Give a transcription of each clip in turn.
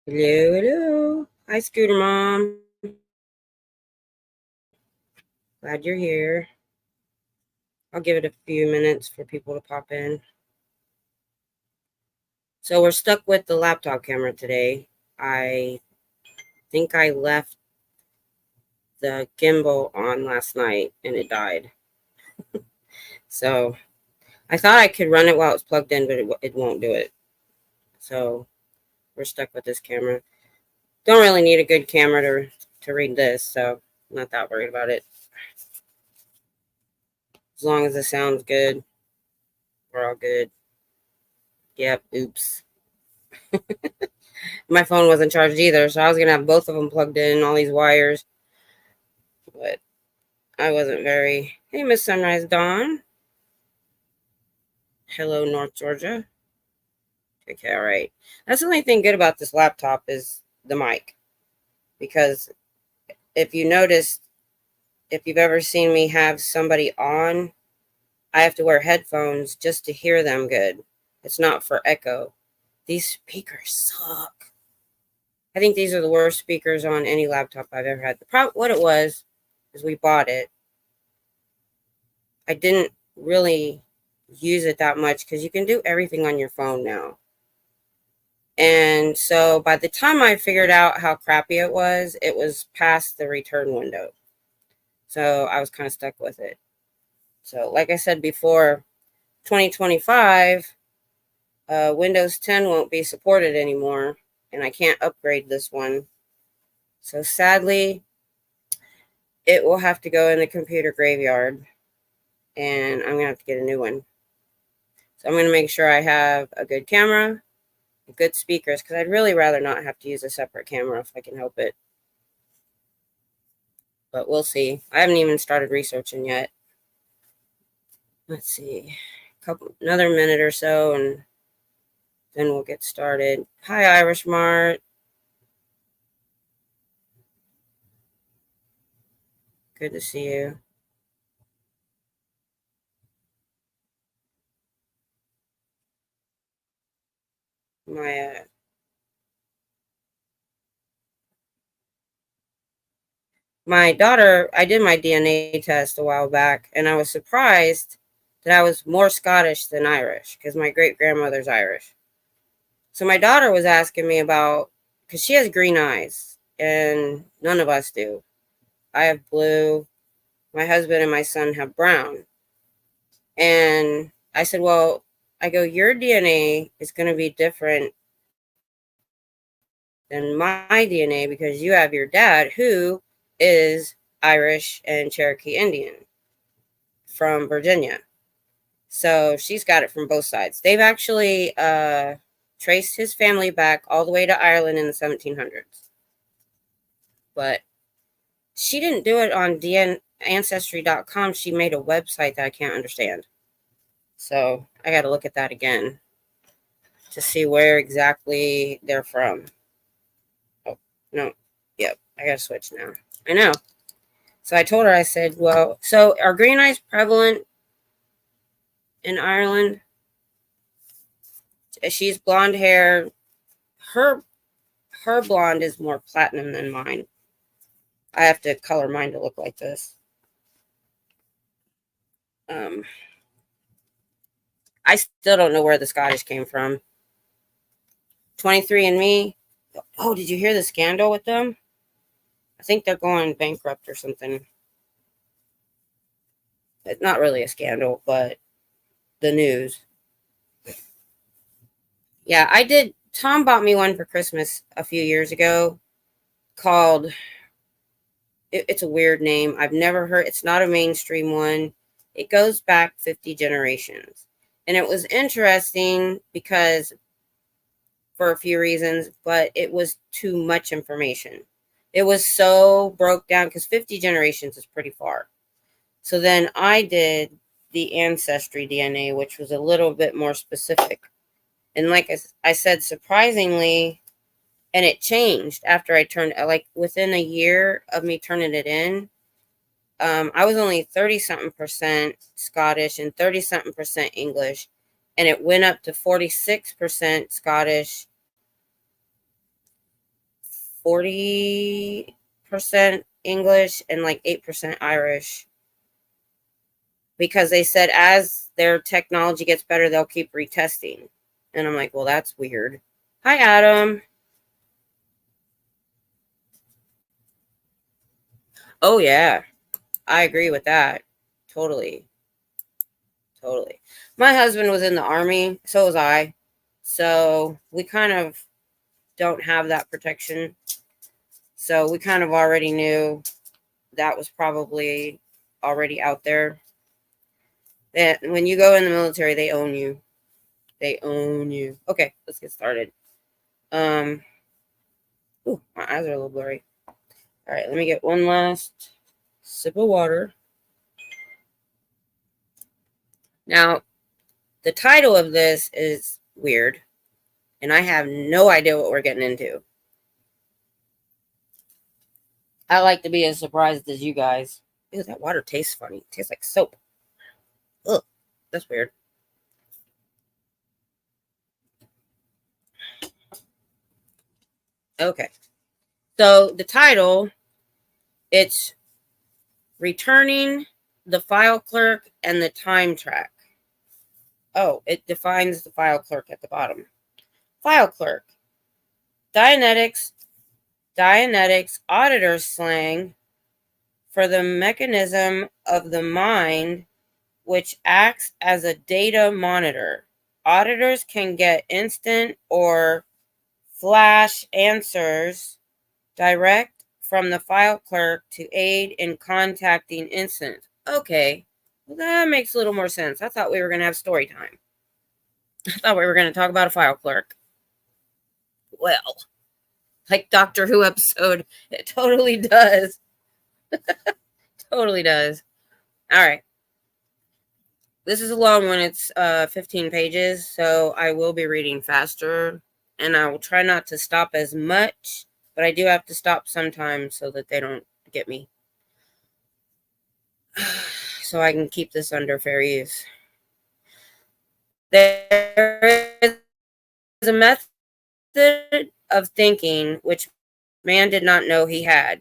Hello, hello. Hi, Scooter Mom. Glad you're here. I'll give it a few minutes for people to pop in. So we're stuck with the laptop camera today. I think I left the gimbal on last night and it died. So I thought I could run it while it's plugged in, but it won't do it. So we're stuck with this camera. Don't really need a good camera to read this, so I'm not that worried about it. As long as it sounds good, we're all good. Yep, oops. My phone wasn't charged either, so I was gonna have both of them plugged in, all these wires, but I wasn't very. Hey, Miss Sunrise Dawn. Hello, North Georgia. Okay, all right. That's the only thing good about this laptop is the mic, because if you notice, if you've ever seen me have somebody on, I have to wear headphones just to hear them good. It's not for echo. These speakers suck. I think these are the worst speakers on any laptop I've ever had. What it was is we bought it. I didn't really use it that much because you can do everything on your phone now. And so by the time I figured out how crappy it was past the return window. So I was kind of stuck with it. So, like I said before, 2025, Windows 10 won't be supported anymore, and I can't upgrade this one. So sadly, it will have to go in the computer graveyard, and I'm going to have to get a new one. So I'm going to make sure I have a good camera, good speakers, because I'd really rather not have to use a separate camera if I can help it. But we'll see. I haven't even started researching yet. Let's see. Another minute or so, and then we'll get started. Hi, Irish Mart. Good to see you. My daughter, I did my DNA test a while back, and I was surprised that I was more Scottish than Irish because my great grandmother's Irish. So my daughter was asking me about, because she has green eyes, and none of us do. I have blue. My husband and my son have brown. And I said, well, I go, your DNA is going to be different than my DNA because you have your dad who is Irish and Cherokee Indian from Virginia. So she's got it from both sides. They've actually traced his family back all the way to Ireland in the 1700s. But she didn't do it on Ancestry.com. She made a website that I can't understand. So I got to look at that again to see where exactly they're from. Oh, no. Yep. I got to switch now. I know. So I told her, I said, well, so are green eyes prevalent in Ireland? She's blonde hair. Her blonde is more platinum than mine. I have to color mine to look like this. I still don't know where the Scottish came from. 23andMe. Oh, did you hear the scandal with them? I think they're going bankrupt or something. It's not really a scandal, but the news. Yeah, I did. Tom bought me one for Christmas a few years ago called, it's a weird name. I've never heard, it's not a mainstream one. It goes back 50 generations. And it was interesting because for a few reasons, but it was too much information. It was so broke down because 50 generations is pretty far. So then I did the ancestry DNA, which was a little bit more specific. And like I said, surprisingly, and it changed after I turned, like within a year of me turning it in, I was only 30 something percent Scottish and 30 something percent English. And it went up to 46% Scottish 40% English and like 8% Irish. Because they said as their technology gets better, they'll keep retesting. And I'm like, well, that's weird. Hi, Adam. Oh, yeah. I agree with that. Totally. Totally. My husband was in the Army. So was I. So we kind of don't have that protection. So we kind of already knew that was probably already out there. That when you go in the military, they own you. They own you. Okay, let's get started. Ooh, my eyes are a little blurry. All right, let me get one last sip of water. Now, the title of this is weird, and I have no idea what we're getting into. I like to be as surprised as you guys. Ew, that water tastes funny. It tastes like soap. Ugh, that's weird. Okay, so the title, it's Returning the File Clerk and the Time Track. Oh, it defines the file clerk at the bottom. File clerk. Dianetics auditor slang for the mechanism of the mind which acts as a data monitor. Auditors can get instant or flash answers direct from the file clerk to aid in contacting incidents. Okay, well, that makes a little more sense. I thought we were going to have story time. I thought we were going to talk about a file clerk. Well, like Doctor Who episode, it totally does. Totally does. All right. This is a long one. It's 15 pages, so I will be reading faster, and I will try not to stop as much, but I do have to stop sometimes so that they don't get me. So I can keep this under fair use. There is a method of thinking which man did not know he had.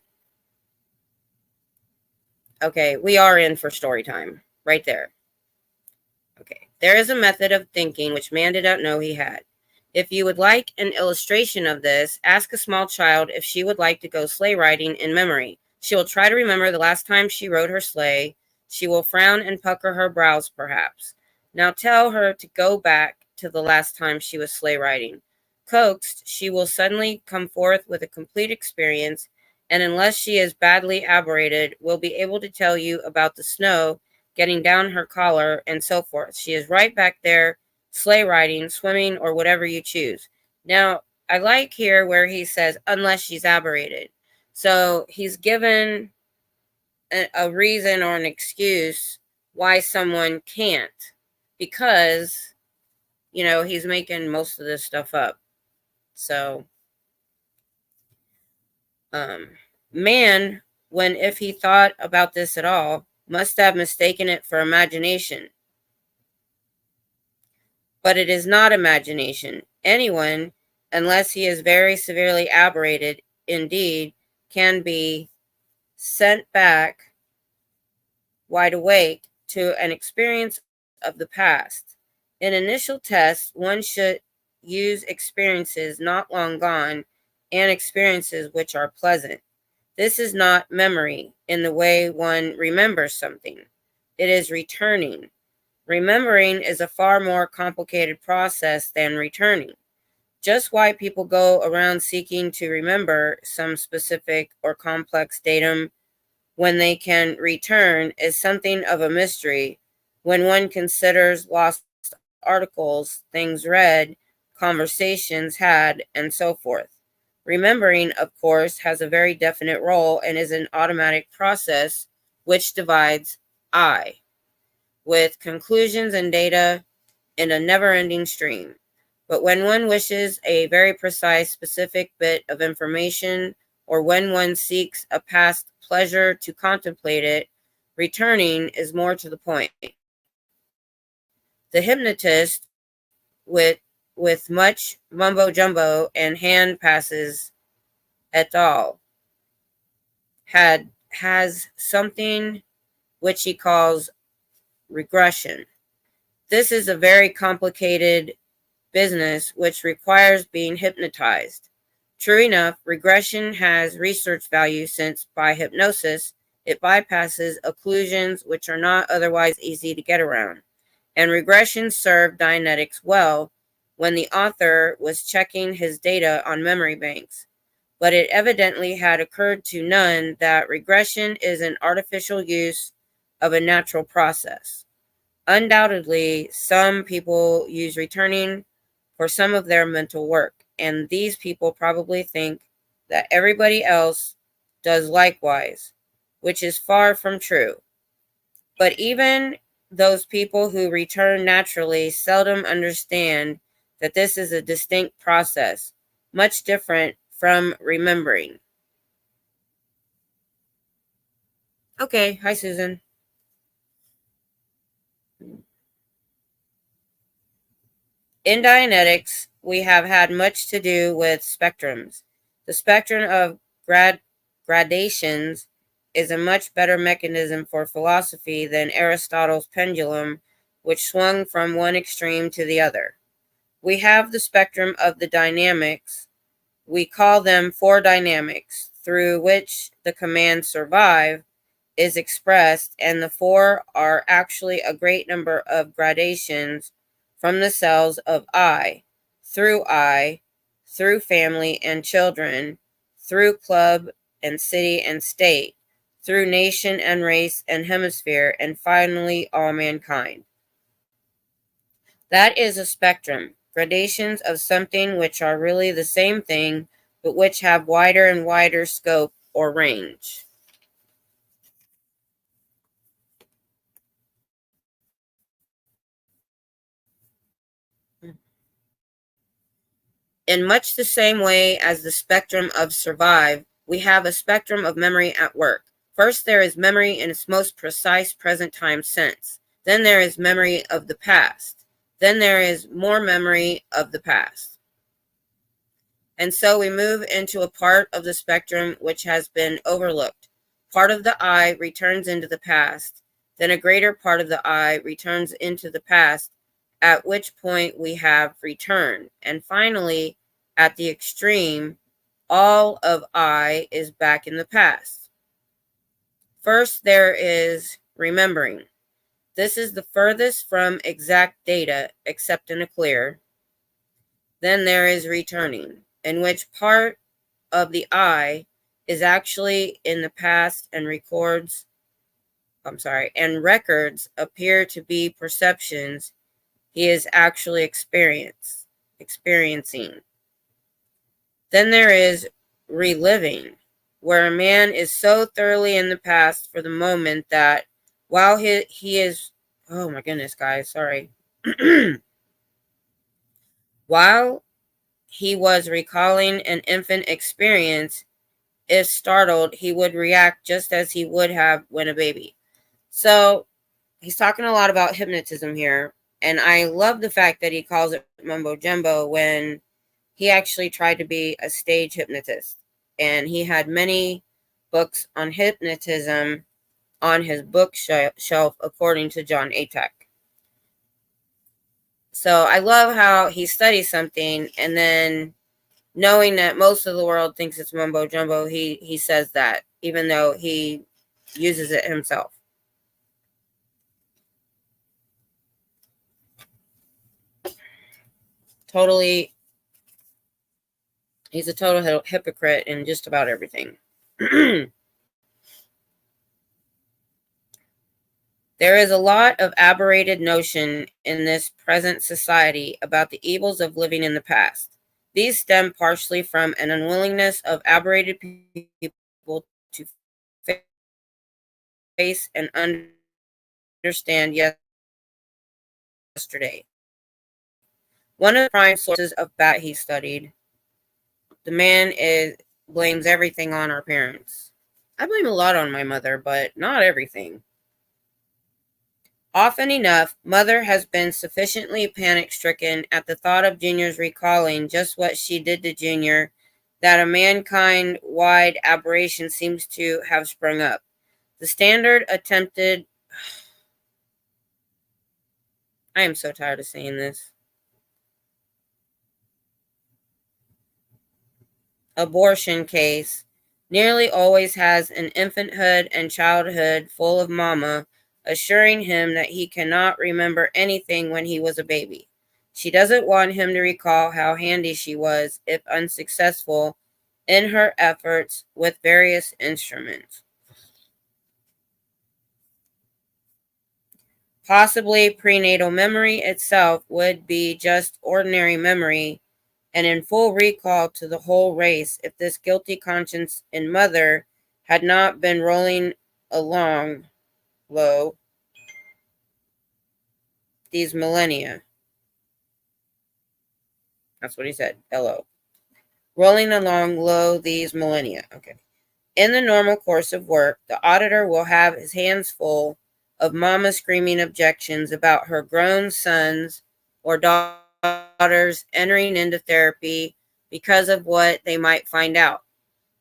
Okay, we are in for story time right there. Okay, there is a method of thinking which man did not know he had. If you would like an illustration of this, ask a small child if she would like to go sleigh riding in memory. She will try to remember the last time she rode her sleigh. She will frown and pucker her brows, perhaps. Now tell her to go back to the last time she was sleigh riding. Coaxed, she will suddenly come forth with a complete experience, and unless she is badly aberrated, will be able to tell you about the snow getting down her collar, and so forth. She is right back there, sleigh riding, swimming, or whatever you choose. Now, I like here where he says, unless she's aberrated. So he's given a reason or an excuse why someone can't, because, he's making most of this stuff up. So, man, if he thought about this at all, must have mistaken it for imagination. But it is not imagination. Anyone, unless he is very severely aberrated, indeed, can be sent back wide awake to an experience of the past. In initial tests, one should use experiences not long gone and experiences which are pleasant. This is not memory in the way one remembers something. It is returning. Remembering is a far more complicated process than returning. Just why people go around seeking to remember some specific or complex datum when they can return is something of a mystery when one considers lost articles, things read, conversations had, and so forth. Remembering, of course, has a very definite role and is an automatic process which divides I, with conclusions and data in a never-ending stream. But when one wishes a very precise, specific bit of information, or when one seeks a past pleasure to contemplate it, returning is more to the point. The hypnotist, with much mumbo-jumbo and hand passes et al. Has something which he calls regression. This is a very complicated business which requires being hypnotized. True enough, regression has research value since by hypnosis it bypasses occlusions which are not otherwise easy to get around. And regression served Dianetics well when the author was checking his data on memory banks. But it evidently had occurred to none that regression is an artificial use of a natural process. Undoubtedly, some people use returning for some of their mental work, and these people probably think that everybody else does likewise, which is far from true. But even those people who return naturally seldom understand that this is a distinct process, much different from remembering. Okay, hi Susan. In Dianetics, we have had much to do with spectrums. The spectrum of gradations is a much better mechanism for philosophy than Aristotle's pendulum, which swung from one extreme to the other. We have the spectrum of the dynamics. We call them four dynamics, through which the command survive is expressed, and the four are actually a great number of gradations from the cells of I, through family and children, through club and city and state, through nation and race and hemisphere, and finally all mankind. That is a spectrum, gradations of something which are really the same thing, but which have wider and wider scope or range. In much the same way as the spectrum of survive, we have a spectrum of memory at work. First, there is memory in its most precise present time sense. Then there is memory of the past. Then there is more memory of the past. And so we move into a part of the spectrum which has been overlooked. Part of the I returns into the past. Then a greater part of the I returns into the past, at which point we have return. And finally, at the extreme, all of I is back in the past. First, there is remembering. This is the furthest from exact data, except in a clear. Then there is returning, in which part of the I is actually in the past and records appear to be perceptions he is actually experiencing. Then there is reliving, where a man is so thoroughly in the past for the moment that while he is, oh my goodness, guys, sorry. While he was recalling an infant experience, if startled, he would react just as he would have when a baby. So he's talking a lot about hypnotism here. And I love the fact that he calls it mumbo jumbo when he actually tried to be a stage hypnotist. And he had many books on hypnotism on his bookshelf, according to John Atak. So I love how he studies something and then knowing that most of the world thinks it's mumbo jumbo, he says that, even though he uses it himself. Totally, he's a total hypocrite in just about everything. There is a lot of aberrated notion in this present society about the evils of living in the past. These stem partially from an unwillingness of aberrated people to face and understand yesterday. One of the prime sources of bat he studied, the man blames everything on our parents. I blame a lot on my mother, but not everything. Often enough, mother has been sufficiently panic-stricken at the thought of Junior's recalling just what she did to Junior that a mankind-wide aberration seems to have sprung up. The standard attempted... I am so tired of saying this. Abortion case nearly always has an infanthood and childhood full of mama, assuring him that he cannot remember anything when he was a baby. She doesn't want him to recall how handy she was, if unsuccessful, in her efforts with various instruments. Possibly prenatal memory itself would be just ordinary memory and in full recall to the whole race if this guilty conscience in mother had not been rolling along low these millennia. That's what he said. Hello. Rolling along low these millennia. Okay. In the normal course of work, the auditor will have his hands full of mama screaming objections about her grown sons or daughters entering into therapy because of what they might find out.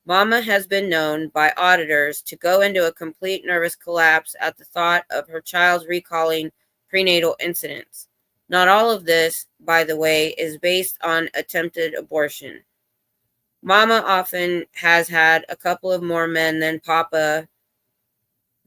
Mama has been known by auditors to go into a complete nervous collapse at the thought of her child's recalling prenatal incidents. Not all of this, by the way, is based on attempted abortion. Mama often has had a couple of more men than Papa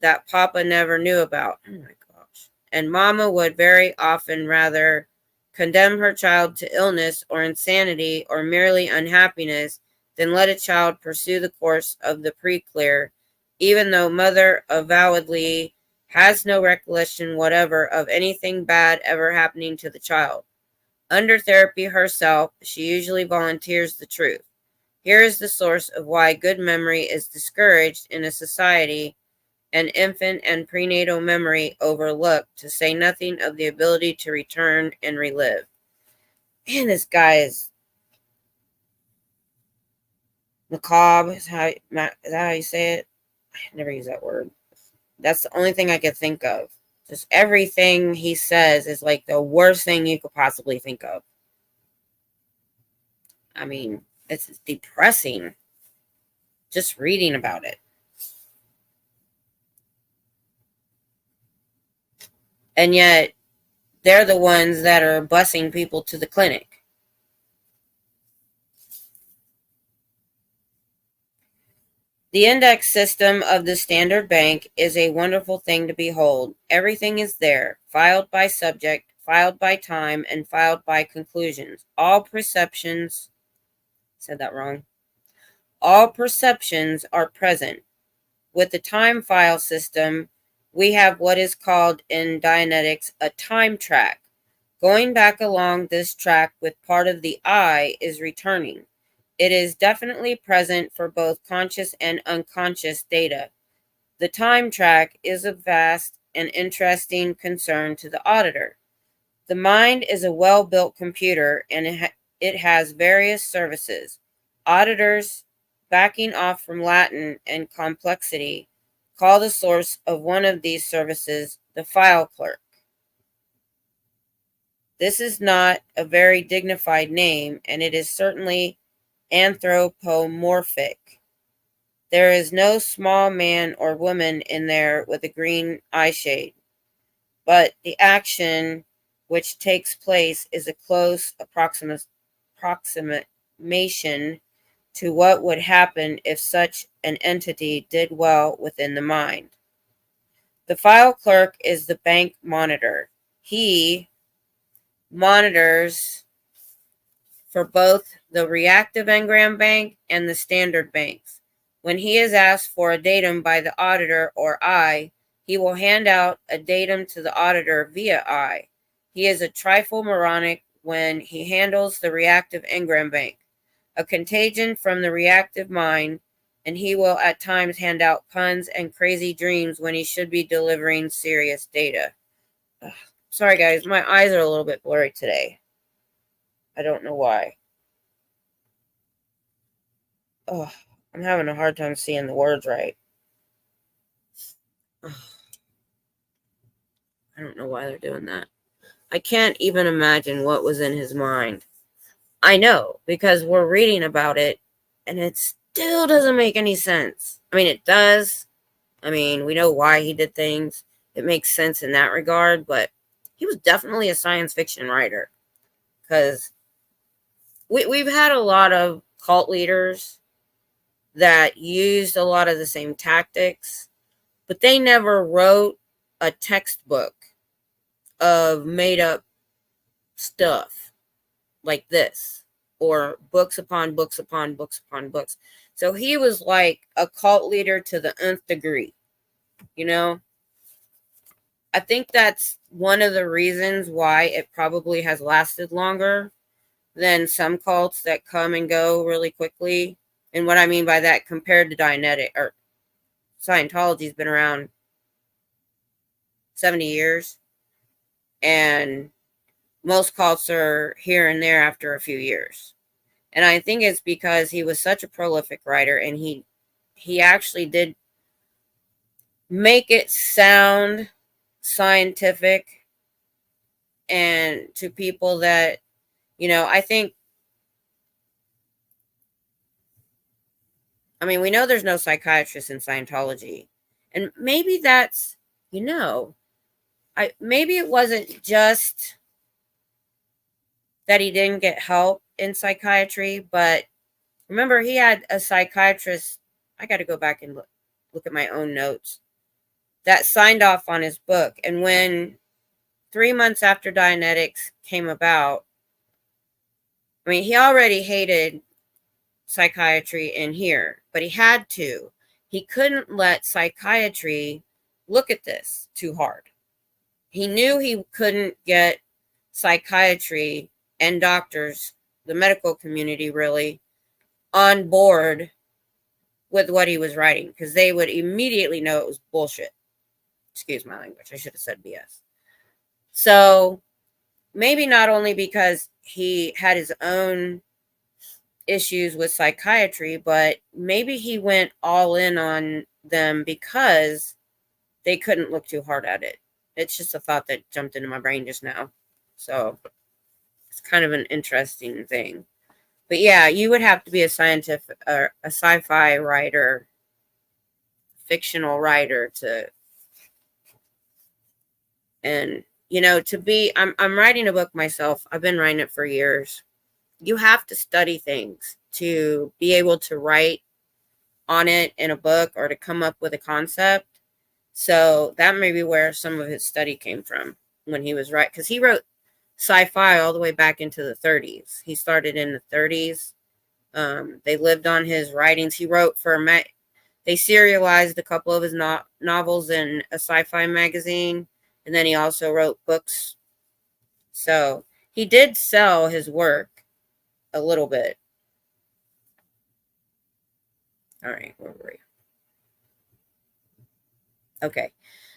that Papa never knew about. Oh my gosh. And Mama would very often rather condemn her child to illness or insanity or merely unhappiness than let a child pursue the course of the pre-clear, even though Mother avowedly has no recollection whatever of anything bad ever happening to the child. Under therapy herself, she usually volunteers the truth. Here is the source of why good memory is discouraged in a society and infant and prenatal memory overlooked, to say nothing of the ability to return and relive. Man, this guy is macabre. Is that how you say it? I never use that word. That's the only thing I could think of. Just everything he says is like the worst thing you could possibly think of. I mean, it's depressing just reading about it. And yet, they're the ones that are busing people to the clinic. The index system of the Standard Bank is a wonderful thing to behold. Everything is there, filed by subject, filed by time, and filed by conclusions. All perceptions, said that wrong. All perceptions are present. With the time file system, we have what is called in Dianetics a time track. Going back along this track with part of the I is returning. It is definitely present for both conscious and unconscious data. The time track is of vast and interesting concern to the auditor. The mind is a well-built computer, and it has various services. Auditors, backing off from Latin and complexity, call the source of one of these services the file clerk. This is not a very dignified name, and it is certainly anthropomorphic. There is no small man or woman in there with a green eyeshade, but the action which takes place is a close approximation to what would happen if such an entity did well within the mind. The file clerk is the bank monitor. He monitors for both the reactive engram bank and the standard banks. When he is asked for a datum by the auditor or I, he will hand out a datum to the auditor via I. He is a trifle moronic when he handles the reactive engram bank, a contagion from the reactive mind, and he will at times hand out puns and crazy dreams when he should be delivering serious data. Ugh. Sorry guys, my eyes are a little bit blurry today. I don't know why. Oh, I'm having a hard time seeing the words right. Oh, I don't know why they're doing that. I can't even imagine what was in his mind. I know, because we're reading about it And it still doesn't make any sense. I mean, it does. I mean, we know why he did things. It makes sense in that regard, but he was definitely a science fiction writer. Because we've had a lot of cult leaders that used a lot of the same tactics, but they never wrote a textbook of made up stuff like this, or books upon books upon books upon books. So he was like a cult leader to the nth degree, you know? I think that's one of the reasons why it probably has lasted longer than some cults that come and go really quickly. And what I mean by that, compared to Dianetic or Scientology's been around 70 years, and most cults are here and there after a few years. And I think it's because he was such a prolific writer, and he actually did make it sound scientific, and to people that, I think, I mean, we know there's no psychiatrist in Scientology. And maybe that's, maybe it wasn't just that he didn't get help in psychiatry, but remember, he had a psychiatrist. I got to go back and look at my own notes, that signed off on his book. And when 3 months after Dianetics came about, I mean, he already hated psychiatry in here, but he had to. He couldn't let psychiatry look at this too hard. He knew he couldn't get psychiatry and doctors, the medical community really, on board with what he was writing, because they would immediately know it was bullshit. Excuse my language. I should have said BS. So maybe not only because he had his own issues with psychiatry, but maybe he went all in on them because they couldn't look too hard at it. It's just a thought that jumped into my brain just now. So it's kind of an interesting thing. But yeah, you would have to be a scientific or a sci-fi writer, fictional writer to be, I'm writing a book myself. I've been writing it for years. You have to study things to be able to write on it in a book or to come up with a concept. So that may be where some of his study came from when he was writing, because he wrote sci-fi all the way back into the 30s. He started in the 30s. They lived on his writings. He wrote for they serialized a couple of his novels in a sci-fi magazine, and then he also wrote books. So he did sell his work a little bit. All right, where were we? Okay.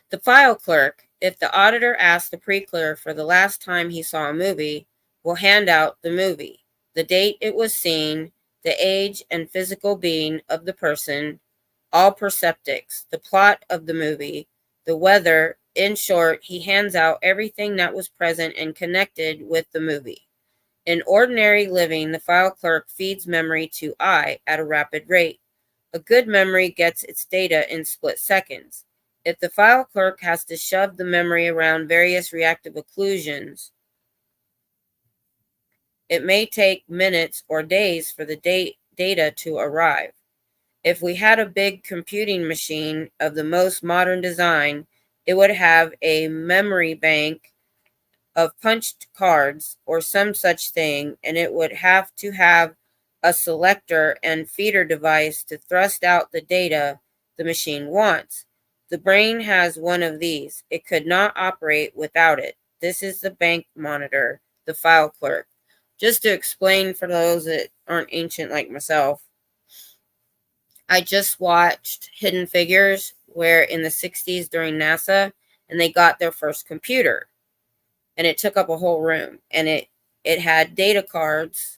The file clerk, if the auditor asks the pre-clear for the last time he saw a movie, will hand out the movie, the date it was seen, the age and physical being of the person, all perceptics, the plot of the movie, the weather. In short, he hands out everything that was present and connected with the movie. In ordinary living, the file clerk feeds memory to I at a rapid rate. A good memory gets its data in split seconds. If the file clerk has to shove the memory around various reactive occlusions, it may take minutes or days for the data to arrive. If we had a big computing machine of the most modern design, it would have a memory bank of punched cards or some such thing, and it would have to have a selector and feeder device to thrust out the data the machine wants. The brain has one of these. It could not operate without it. This is the bank monitor, the file clerk. Just to explain for those that aren't ancient like myself, I just watched Hidden Figures, where in the 60s during NASA, and they got their first computer. And it took up a whole room. And it had data cards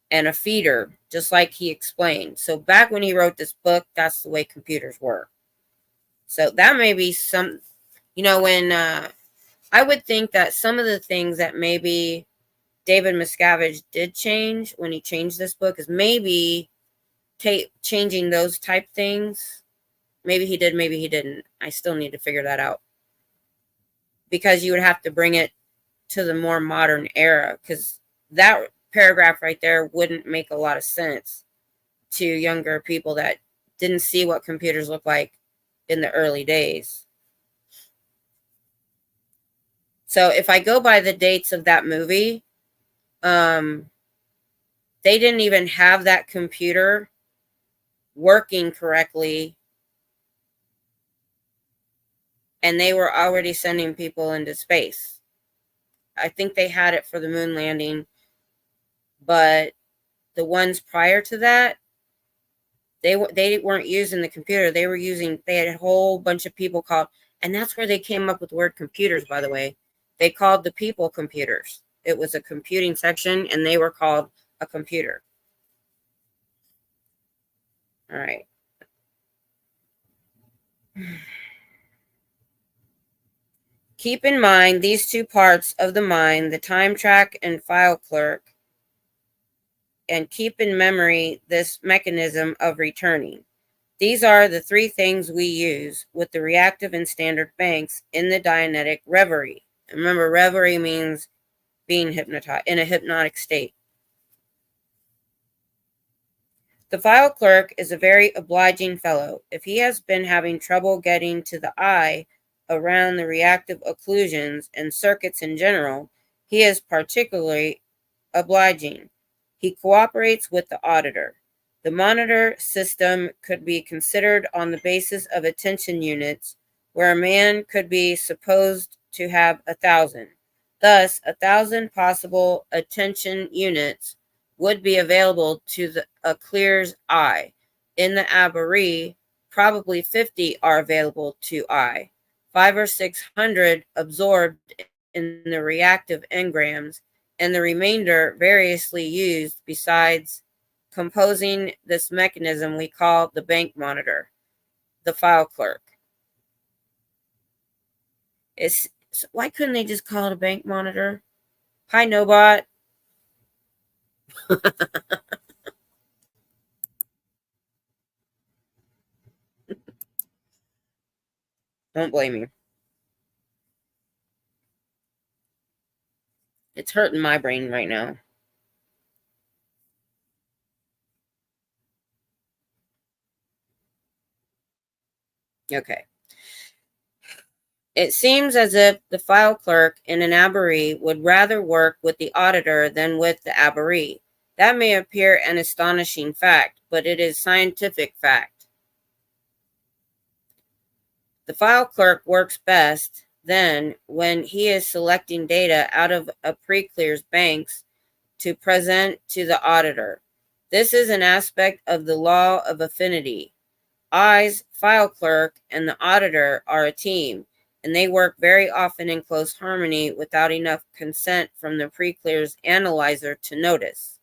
and a feeder, just like he explained. So back when he wrote this book, that's the way computers were. So that may be some, when I would think that some of the things that maybe David Miscavige did change when he changed this book is maybe changing those type things. Maybe he did, maybe he didn't. I still need to figure that out. Because you would have to bring it to the more modern era, because that paragraph right there wouldn't make a lot of sense to younger people that didn't see what computers look like in the early days. So if I go by the dates of that movie, they didn't even have that computer working correctly, and they were already sending people into space. I think they had it for the moon landing, but the ones prior to that, they weren't using the computer. They had a whole bunch of people called, and that's where they came up with the word computers, by the way. They called the people computers. It was a computing section, and they were called a computer. All right. Keep in mind these two parts of the mind, the time track and file clerk, and keep in memory this mechanism of returning. These are the three things we use with the reactive and standard banks in the Dianetic reverie. And remember, reverie means being hypnotized, in a hypnotic state. The file clerk is a very obliging fellow. If he has been having trouble getting to the eye around the reactive occlusions and circuits in general, he is particularly obliging. He cooperates with the auditor. The monitor system could be considered on the basis of attention units, where a man could be supposed to have 1,000. Thus, 1,000 possible attention units would be available to a clear's eye. In the aberree, probably 50 are available to eye, 500 or 600 absorbed in the reactive engrams, and the remainder variously used besides composing this mechanism we call the bank monitor, the file clerk. Why couldn't they just call it a bank monitor? Hi, Nobot. Don't blame me. It's hurting my brain right now. Okay. It seems as if the file clerk in an aberree would rather work with the auditor than with the aberree. That may appear an astonishing fact, but it is scientific fact. The file clerk works best then when he is selecting data out of a pre-clear's banks to present to the auditor. This is an aspect of the law of affinity. I's file clerk and the auditor are a team, and they work very often in close harmony without enough consent from the pre-clear's analyzer to notice.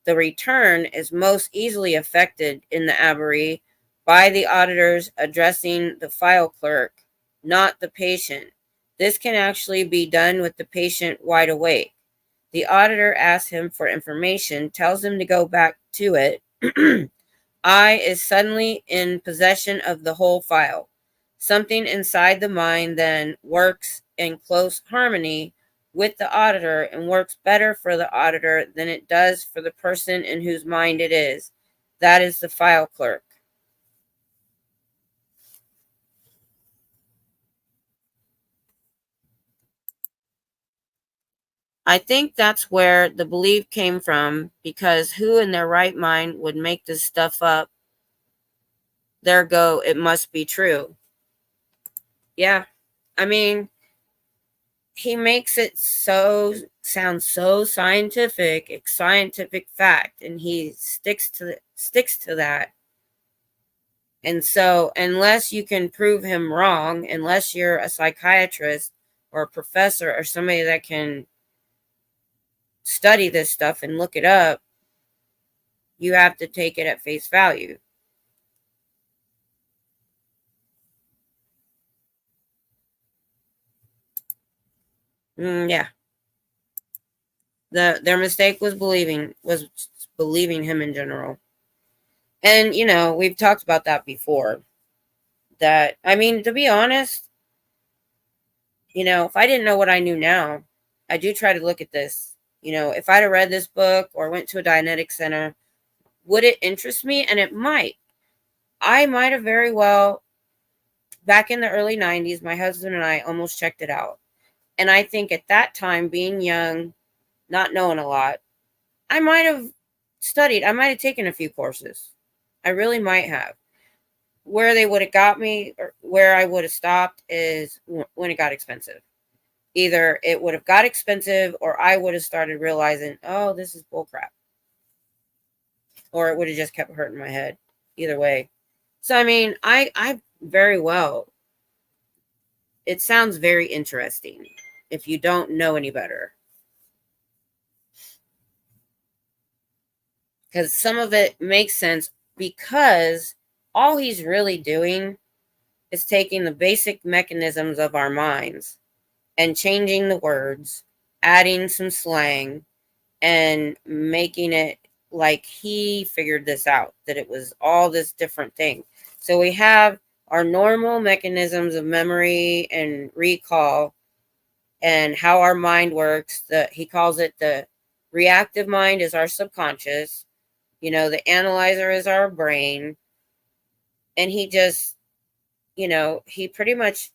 The return is most easily affected in the aberree by the auditors addressing the file clerk, not the patient. This can actually be done with the patient wide awake. The auditor asks him for information, tells him to go back to it. I is suddenly in possession of the whole file. Something inside the mind then works in close harmony with the auditor and works better for the auditor than it does for the person in whose mind it is. That is the file clerk. I think that's where the belief came from, because who in their right mind would make this stuff up? There go, it must be true. Yeah. I mean, he makes it sound so scientific, it's scientific fact, and he sticks to that. And so, unless you can prove him wrong, unless you're a psychiatrist or a professor or somebody that can study this stuff and look it up, you have to take it at face value. Yeah. Their mistake was believing him in general. And, we've talked about that before. That, I mean, to be honest, if I didn't know what I knew now, I do try to look at this. If I'd have read this book or went to a Dianetics center, would it interest me? And it might. I might have very well, back in the early 90s, my husband and I almost checked it out. And I think at that time, being young, not knowing a lot, I might have studied. I might have taken a few courses. I really might have. Where they would have got me, or where I would have stopped, is when it got expensive. Either it would have got expensive, or I would have started realizing, oh, this is bullcrap. Or it would have just kept hurting my head. Either way. So, I mean, I very well, it sounds very interesting if you don't know any better. Because some of it makes sense, because all he's really doing is taking the basic mechanisms of our minds and changing the words, adding some slang, and making it like he figured this out, that it was all this different thing. So we have our normal mechanisms of memory and recall and how our mind works. He calls it the reactive mind is our subconscious. The analyzer is our brain. And he just, he pretty much,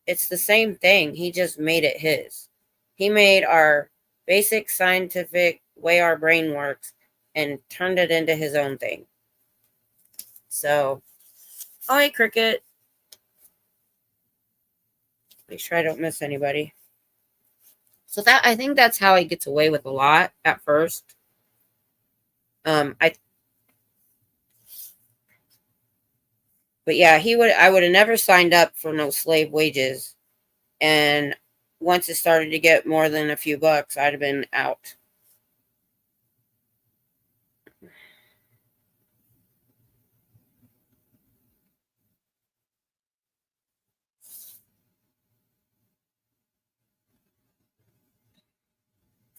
it's the same thing. He just made it his. He made our basic scientific way our brain works and turned it into his own thing. So, oh, hey, Cricket. Make sure I don't miss anybody. So I think that's how he gets away with a lot at first. But yeah, I would have never signed up for no slave wages. And once it started to get more than a few bucks, I'd have been out.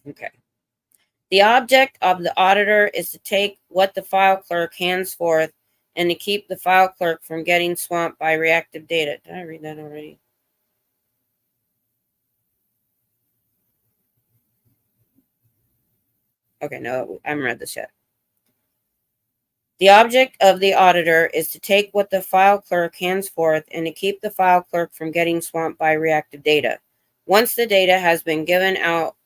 Okay. The object of the auditor is to take what the file clerk hands forth and to keep the file clerk from getting swamped by reactive data. Did I read that already? Okay, no, I haven't read this yet. The object of the auditor is to take what the file clerk hands forth and to keep the file clerk from getting swamped by reactive data. Once the data has been given out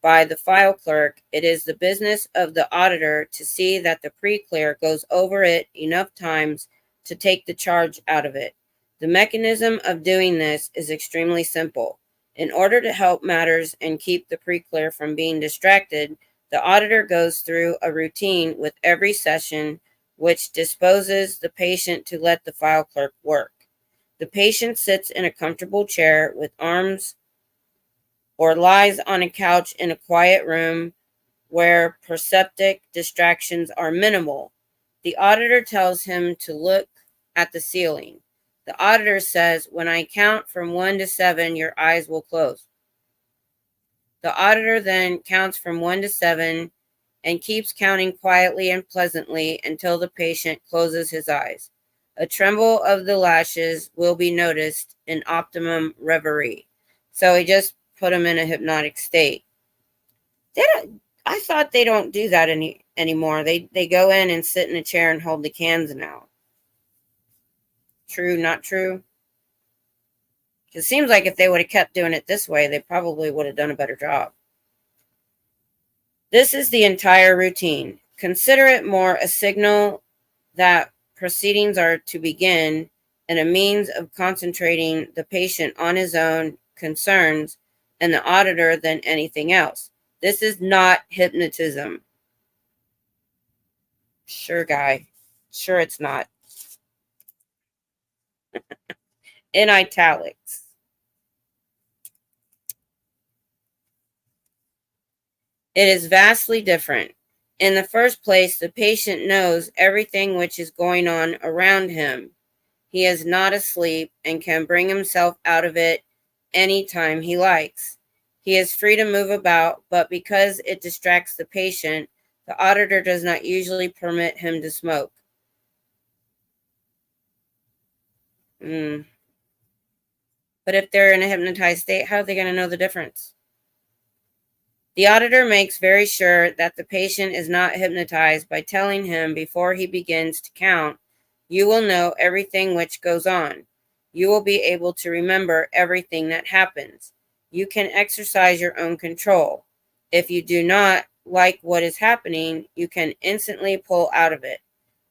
by the file clerk, it is the business of the auditor to see that the pre-clear goes over it enough times to take the charge out of it. The mechanism of doing this is extremely simple. In order to help matters and keep the pre-clear from being distracted, the auditor goes through a routine with every session which disposes the patient to let the file clerk work. The patient sits in a comfortable chair with arms or lies on a couch in a quiet room where perceptic distractions are minimal. The auditor tells him to look at the ceiling. The auditor says, when I count from 1 to 7, your eyes will close. The auditor then counts from 1 to 7 and keeps counting quietly and pleasantly until the patient closes his eyes. A tremble of the lashes will be noticed in optimum reverie. So he just put him in a hypnotic state. I thought they don't do that anymore. They go in and sit in a chair and hold the cans now. True, not true? It seems like if they would have kept doing it this way, they probably would have done a better job. This is the entire routine. Consider it more a signal that proceedings are to begin and a means of concentrating the patient on his own concerns and the auditor than anything else. This is not hypnotism. Sure, guy. Sure, it's not. In italics. It is vastly different. In the first place, the patient knows everything which is going on around him. He is not asleep and can bring himself out of it any time he likes. He is free to move about, but because it distracts the patient, the auditor does not usually permit him to smoke. But if they're in a hypnotized state, how are they going to know the difference? The auditor makes very sure that the patient is not hypnotized by telling him before he begins to count, "You will know everything which goes on. You will be able to remember everything that happens. You can exercise your own control. If you do not like what is happening, you can instantly pull out of it.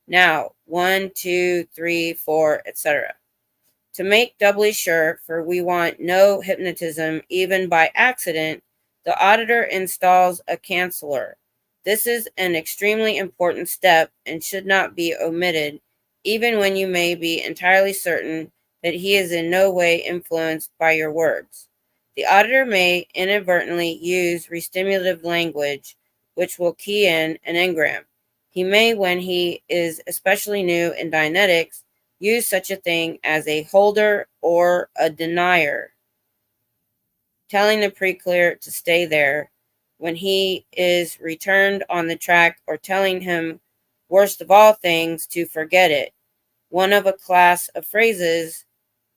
Now, 1, 2, 3, 4, etc." To make doubly sure, for we want no hypnotism even by accident, the auditor installs a canceller. This is an extremely important step and should not be omitted, even when you may be entirely certain that he is in no way influenced by your words. The auditor may inadvertently use restimulative language, which will key in an engram. He may, when he is especially new in Dianetics, use such a thing as a holder or a denier, telling the pre-clear to stay there when he is returned on the track, or telling him, worst of all things, to forget it. One of a class of phrases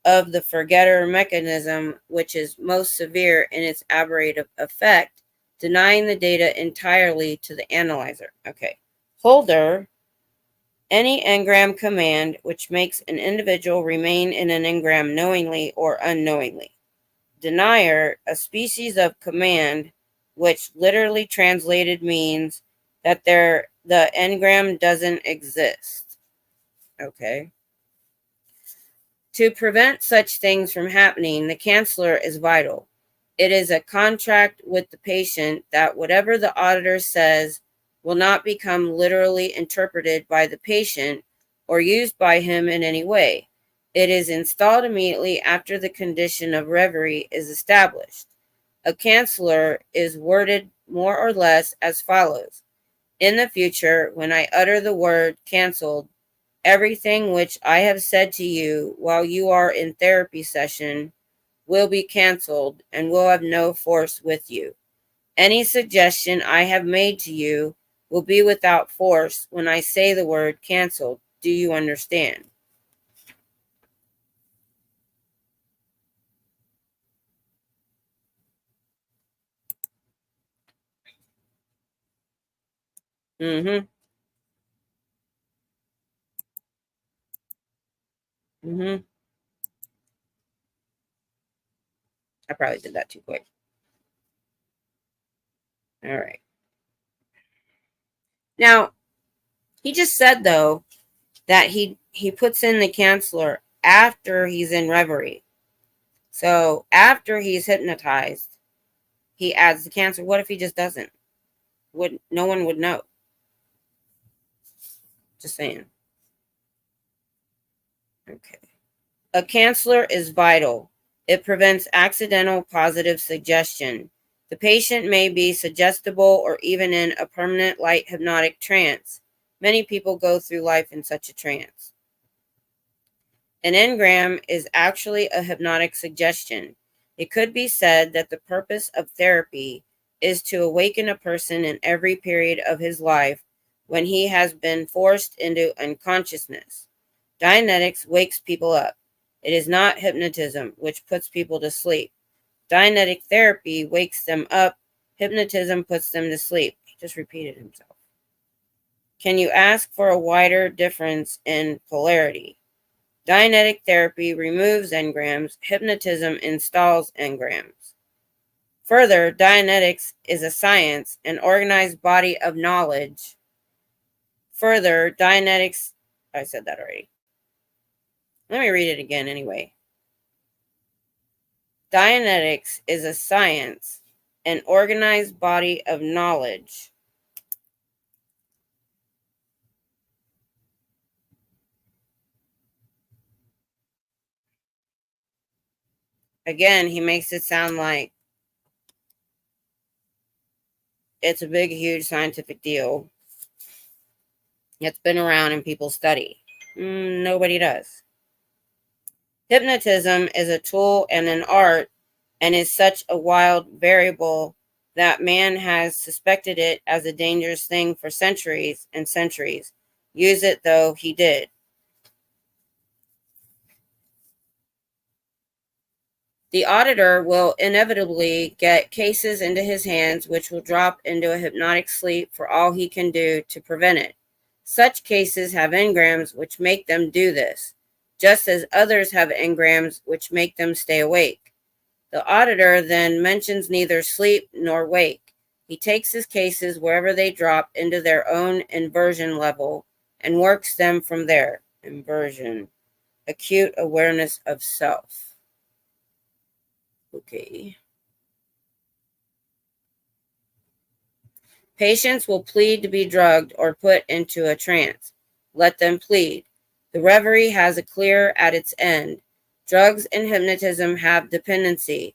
of the forgetter mechanism, which is most severe in its aberrative effect, denying the data entirely to the analyzer. Okay. Holder: any engram command which makes an individual remain in an engram knowingly or unknowingly. Denier: a species of command which literally translated means that the engram doesn't exist. Okay. To prevent such things from happening, the canceller is vital. It is a contract with the patient that whatever the auditor says will not become literally interpreted by the patient or used by him in any way. It is installed immediately after the condition of reverie is established. A canceller is worded more or less as follows: in the future, when I utter the word canceled, everything which I have said to you while you are in therapy session will be canceled and will have no force with you. Any suggestion I have made to you will be without force when I say the word canceled. Do you understand? Mm-hmm. Mm-hmm. I probably did that too quick. All right. Now, he just said, though, that he puts in the canceller after he's in reverie. So after he's hypnotized, he adds the cancer. What if he just doesn't? No one would know. Just saying. Okay. A canceller is vital. It prevents accidental positive suggestion. The patient may be suggestible or even in a permanent light hypnotic trance. Many people go through life in such a trance. An engram is actually a hypnotic suggestion. It could be said that the purpose of therapy is to awaken a person in every period of his life when he has been forced into unconsciousness. Dianetics wakes people up. It is not hypnotism, which puts people to sleep. Dianetic therapy wakes them up. Hypnotism puts them to sleep. He just repeated himself. Can you ask for a wider difference in polarity? Dianetic therapy removes engrams. Hypnotism installs engrams. Further, Dianetics is a science, an organized body of knowledge. Further, Dianetics, I said that already. Let me read it again anyway. Dianetics is a science, an organized body of knowledge. Again, he makes it sound like it's a big, huge scientific deal. It's been around and people study. Nobody does. Hypnotism is a tool and an art, and is such a wild variable that man has suspected it as a dangerous thing for centuries and centuries. Use it though he did. The auditor will inevitably get cases into his hands which will drop into a hypnotic sleep for all he can do to prevent it. Such cases have engrams which make them do this, just as others have engrams which make them stay awake. The auditor then mentions neither sleep nor wake. He takes his cases wherever they drop into their own inversion level and works them from there. Inversion, acute awareness of self. Okay. Patients will plead to be drugged or put into a trance. Let them plead. The reverie has a clear at its end. Drugs and hypnotism have dependency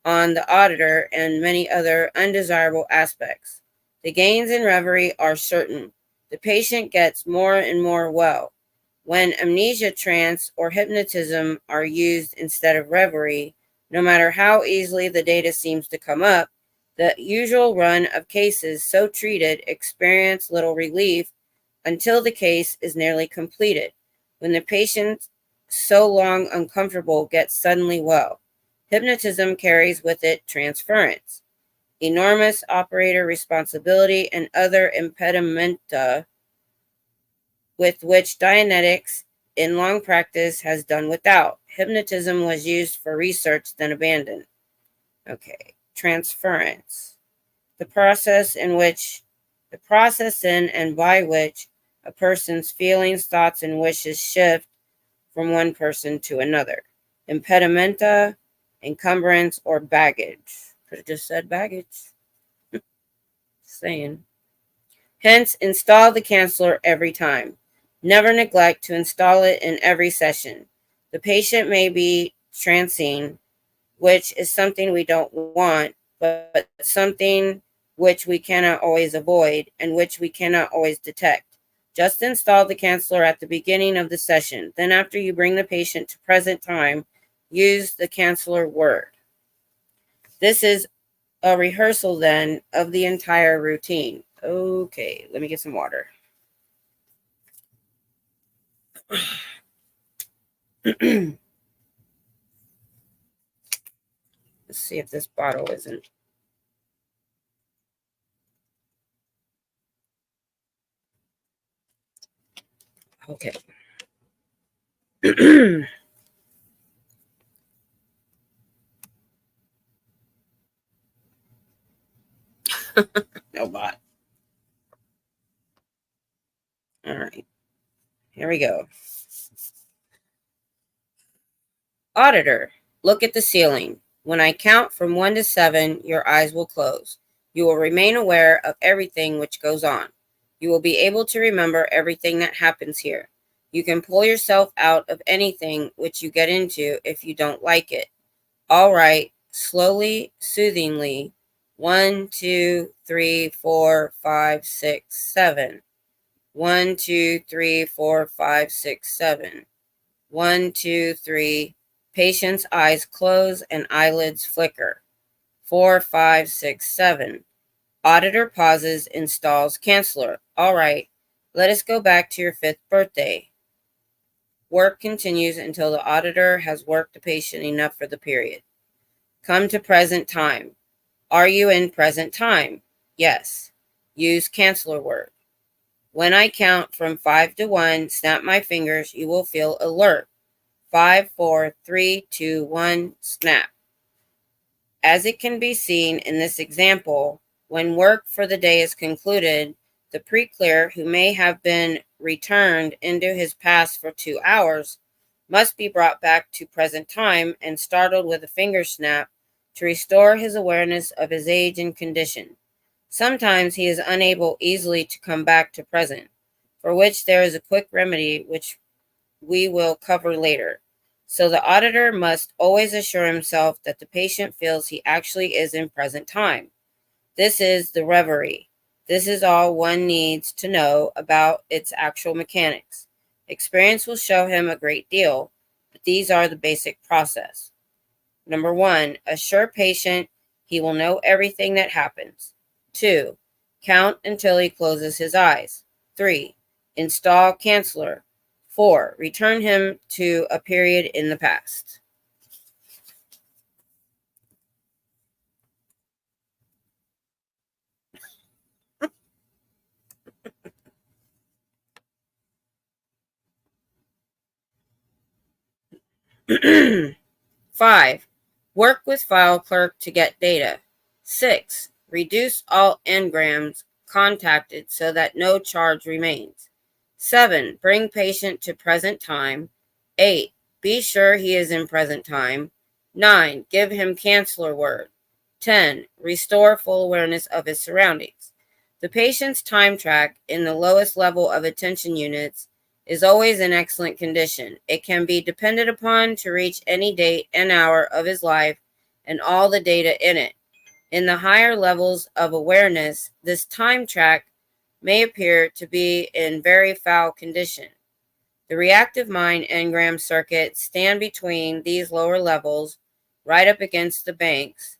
on the auditor and many other undesirable aspects. The gains in reverie are certain. The patient gets more and more well. When amnesia trance or hypnotism are used instead of reverie, no matter how easily the data seems to come up, the usual run of cases so treated experience little relief until the case is nearly completed, when the patient, so long uncomfortable, gets suddenly well. Hypnotism carries with it transference, enormous operator responsibility, and other impedimenta with which Dianetics in long practice has done without. Hypnotism was used for research, then abandoned. Okay, transference. The process in and by which a person's feelings, thoughts, and wishes shift from one person to another. Impedimenta, encumbrance, or baggage. Could have just said baggage. Saying. Hence, install the canceller every time. Never neglect to install it in every session. The patient may be trancing, which is something we don't want, but something which we cannot always avoid and which we cannot always detect. Just install the canceller at the beginning of the session. Then after you bring the patient to present time, use the canceller word. This is a rehearsal then of the entire routine. Okay, let me get some water. Let's see if this bottle isn't. Okay. No bot. All right. Here we go. Auditor, look at the ceiling. When I count from 1 to 7, your eyes will close. You will remain aware of everything which goes on. You will be able to remember everything that happens here. You can pull yourself out of anything which you get into if you don't like it. All right, slowly, soothingly. 1, 2, 3, 4, 5, 6, 7. 1, 2, 3, 4, 5, 6, 7. 1, 2, 3. Patient's eyes close and eyelids flicker. 4, 5, 6, 7. Auditor pauses, installs canceller. All right, let us go back to your 5th birthday. Work continues until the auditor has worked the patient enough for the period. Come to present time. Are you in present time? Yes. Use canceller word. When I count from 5 to 1, snap my fingers, you will feel alert. 5, 4, 3, 2, 1, snap. As it can be seen in this example, when work for the day is concluded, the pre-clear, who may have been returned into his past for 2 hours, must be brought back to present time and startled with a finger snap to restore his awareness of his age and condition. Sometimes he is unable easily to come back to present, for which there is a quick remedy which we will cover later. So the auditor must always assure himself that the patient feels he actually is in present time. This is the reverie. This is all one needs to know about its actual mechanics. Experience will show him a great deal, but these are the basic process. Number 1, assure patient he will know everything that happens. 2, count until he closes his eyes. 3, install canceller. 4, return him to a period in the past. 5. Work with file clerk to get data. 6. Reduce all engrams contacted so that no charge remains. 7. Bring patient to present time. 8. Be sure he is in present time. 9. Give him canceller word. 10. Restore full awareness of his surroundings. The patient's time track in the lowest level of attention units is always in excellent condition. It can be depended upon to reach any date and hour of his life and all the data in it. In the higher levels of awareness, this time track may appear to be in very foul condition. The reactive mind engram circuits stand between these lower levels, right up against the banks,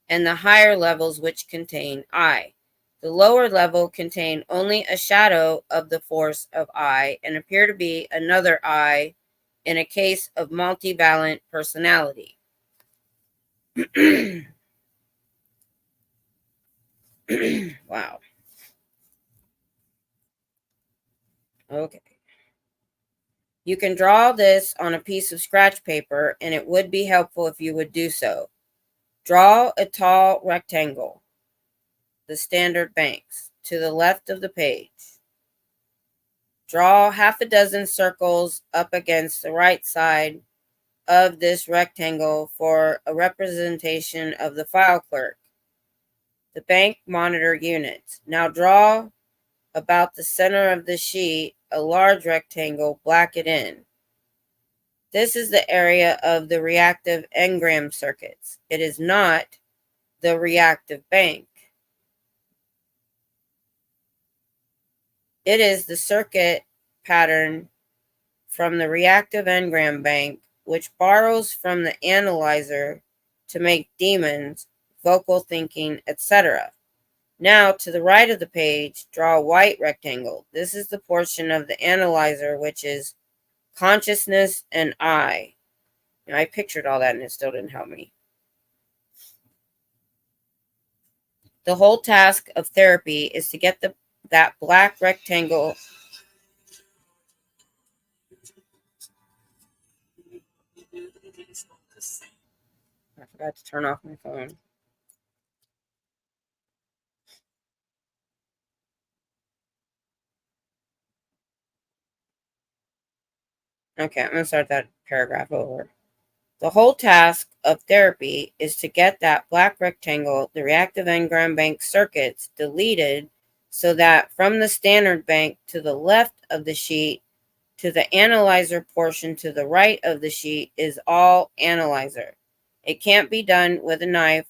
and the higher levels which contain I. The lower level contain only a shadow of the force of I and appear to be another I in a case of multivalent personality. Wow. Okay. You can draw this on a piece of scratch paper, and it would be helpful if you would do so. Draw a tall rectangle, the standard banks, to the left of the page. Draw half a dozen circles up against the right side of this rectangle for a representation of the file clerk, the bank monitor units. Now draw about the center of the sheet a large rectangle, black it in. This is the area of the reactive engram circuits. It is not the reactive bank. It is the circuit pattern from the reactive engram bank, which borrows from the analyzer to make demons, vocal thinking, etc. Now, to the right of the page, draw a white rectangle. This is the portion of the analyzer which is consciousness and I. Now, I pictured all that and it still didn't help me. The whole task of therapy is to get that black rectangle. I forgot to turn off my phone. Okay, I'm going to start that paragraph over. The whole task of therapy is to get that black rectangle, the reactive engram bank circuits, deleted so that from the standard bank to the left of the sheet to the analyzer portion to the right of the sheet is all analyzer. It can't be done with a knife,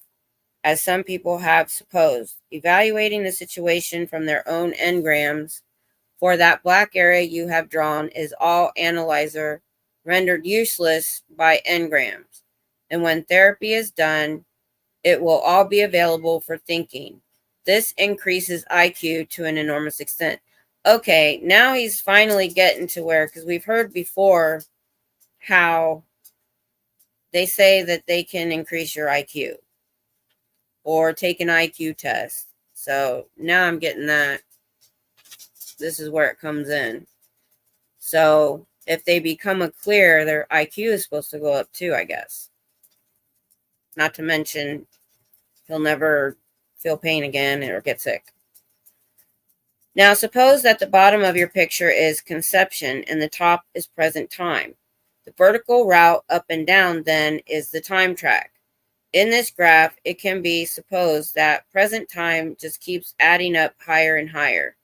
as some people have supposed. Evaluating the situation from their own engrams for that black area you have drawn is all analyzer, rendered useless by engrams. And when therapy is done, it will all be available for thinking. This increases IQ to an enormous extent. Okay, now he's finally getting to where, because we've heard before how they say that they can increase your IQ or take an IQ test. So now I'm getting that. This is where it comes in. So if they become a clear, their IQ is supposed to go up too, I guess. Not to mention, he'll never feel pain again or get sick. Now, suppose that the bottom of your picture is conception and the top is present time. The vertical route up and down then is the time track. In this graph, it can be supposed that present time just keeps adding up higher and higher,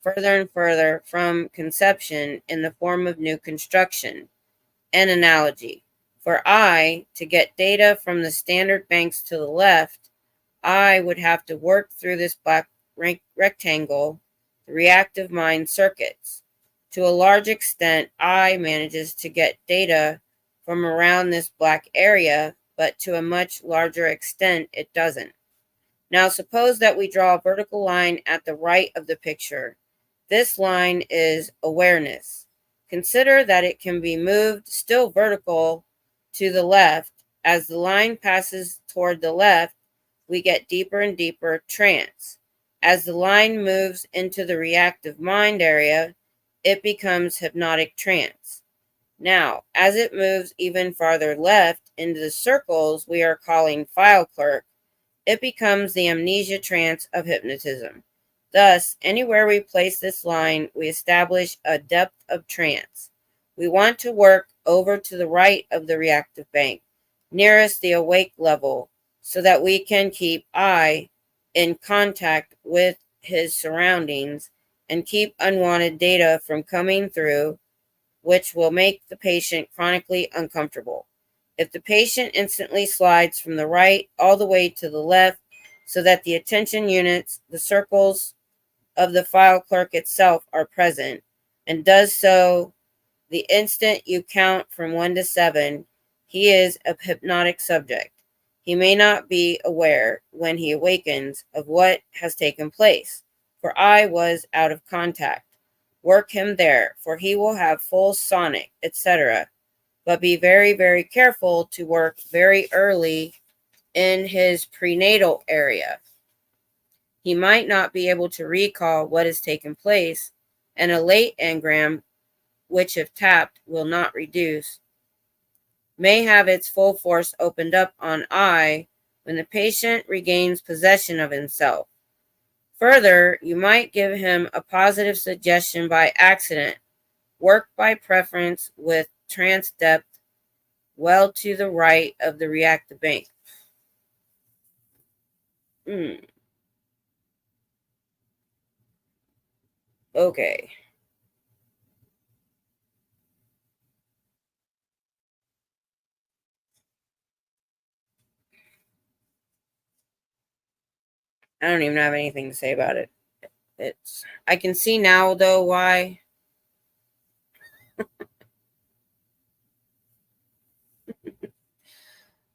further and further from conception in the form of new construction. An analogy. For I to get data from the standard banks to the left, I would have to work through this black rectangle, the reactive mind circuits. To a large extent, I manages to get data from around this black area, but to a much larger extent, it doesn't. Now, suppose that we draw a vertical line at the right of the picture. This line is awareness. Consider that it can be moved still vertical to the left. As the line passes toward the left, we get deeper and deeper trance. As the line moves into the reactive mind area, it becomes hypnotic trance. Now, as it moves even farther left into the circles we are calling file clerk, it becomes the amnesia trance of hypnotism. Thus, anywhere we place this line, we establish a depth of trance. We want to work over to the right of the reactive bank, nearest the awake level, so that we can keep I in contact with his surroundings and keep unwanted data from coming through, which will make the patient chronically uncomfortable. If the patient instantly slides from the right all the way to the left so that the attention units, the circles of the file clerk itself, are present, and does so the instant you count from 1 to 7, he is a hypnotic subject. He may not be aware, when he awakens, of what has taken place, for I was out of contact. Work him there, for he will have full sonic, etc. But be very, very careful to work very early in his prenatal area. He might not be able to recall what has taken place, and a late engram, which if tapped will not reduce, may have its full force opened up on I when the patient regains possession of himself. Further, you might give him a positive suggestion by accident. Work by preference with trance depth well to the right of the reactive bank. Okay. I don't even have anything to say about it. I can see now though why.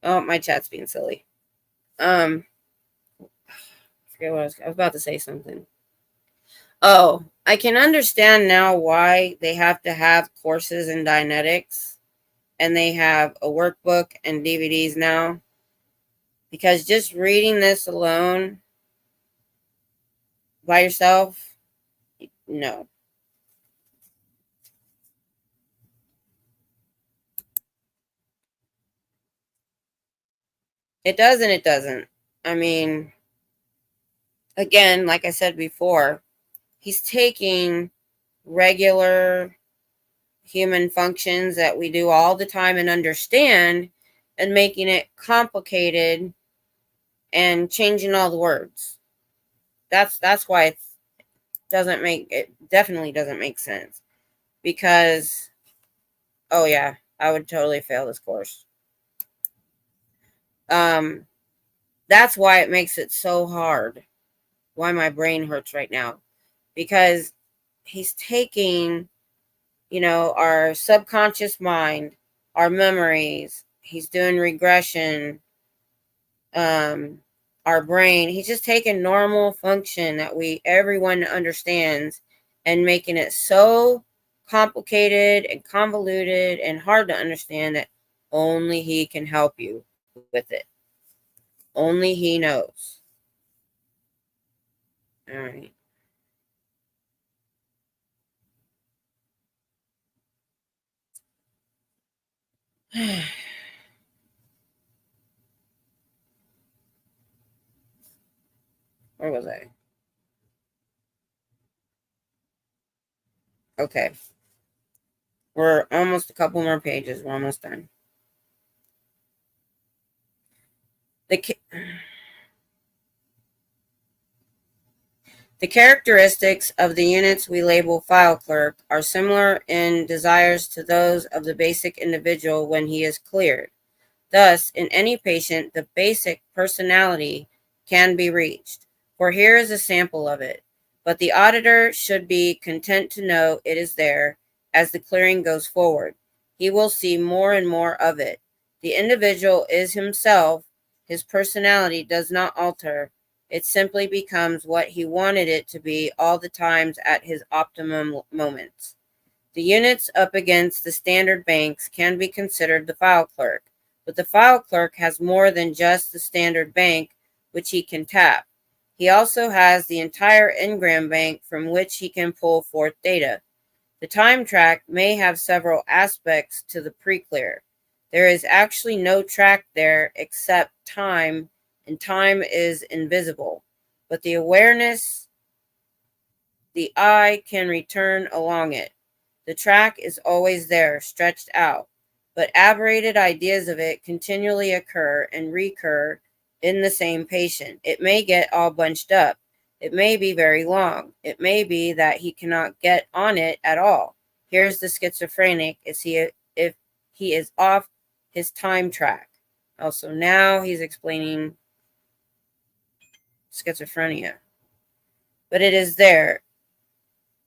Oh, my chat's being silly. I forget what I was about to say something. Oh, I can understand now why they have to have courses in Dianetics and they have a workbook and DVDs now. Because just reading this alone by yourself, no. It does and it doesn't. I mean, again, like I said before, he's taking regular human functions that we do all the time and understand and making it complicated and changing all the words. That's why it definitely doesn't make sense. Because oh yeah, I would totally fail this course. That's why it makes it so hard. Why my brain hurts right now. Because he's taking, our subconscious mind, our memories. He's doing regression, our brain. He's just taking normal function that everyone understands and making it so complicated and convoluted and hard to understand that only he can help you with it. Only he knows. All right. Where was I? Okay. We're almost a couple more pages. We're almost done. The characteristics of the units we label file clerk are similar in desires to those of the basic individual when he is cleared. Thus, in any patient, the basic personality can be reached. For here is a sample of it. But the auditor should be content to know it is there as the clearing goes forward. He will see more and more of it. The individual is himself. His personality does not alter. It simply becomes what he wanted it to be all the times at his optimum moments. The units up against the standard banks can be considered the file clerk, but the file clerk has more than just the standard bank which he can tap. He also has the entire engram bank from which he can pull forth data. The time track may have several aspects to the pre-clear. There is actually no track there except time, and time is invisible. But the awareness, the eye can return along it. The track is always there, stretched out, but aberrated ideas of it continually occur and recur in the same patient. It may get all bunched up. It may be very long. It may be that he cannot get on it at all. Here's the schizophrenic if he is off his time track. Also, now he's explaining schizophrenia. But it is there.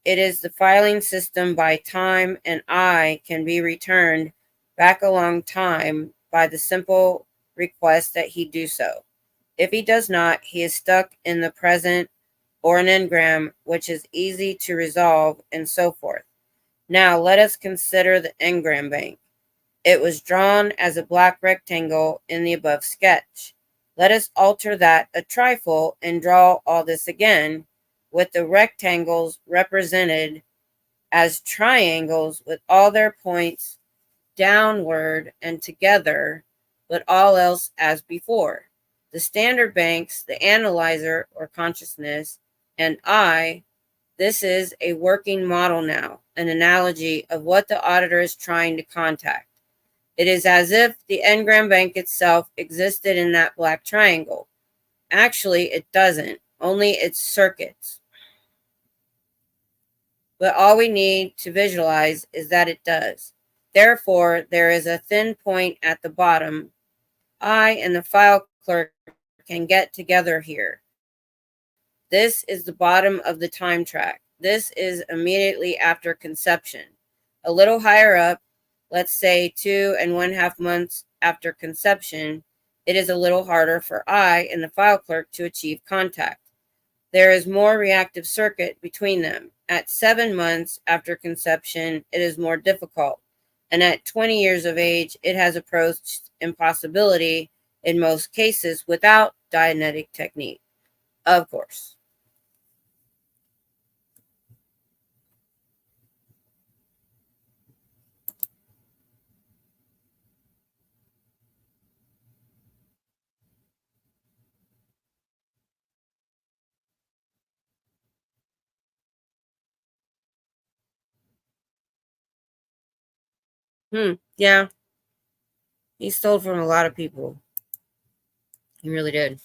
It is the filing system by time, and I can be returned back along time by the simple request that he do so. If he does not, he is stuck in the present or an engram, which is easy to resolve, and so forth. Now let us consider the engram bank. It was drawn as a black rectangle in the above sketch. Let us alter that a trifle and draw all this again, with the rectangles represented as triangles with all their points downward and together, but all else as before. The standard banks, the analyzer or consciousness, and I, this is a working model now, an analogy of what the auditor is trying to contact. It is as if the engram bank itself existed in that black triangle. Actually, it doesn't, only its circuits. But all we need to visualize is that it does. Therefore, there is a thin point at the bottom. I and the file clerk can get together here. This is the bottom of the time track. This is immediately after conception. A little higher up, let's say 2.5 months after conception, it is a little harder for I and the file clerk to achieve contact. There is more reactive circuit between them. At 7 months after conception, it is more difficult. And at 20 years of age, it has approached impossibility in most cases without Dianetic technique, of course. Yeah. He stole from a lot of people. He really did.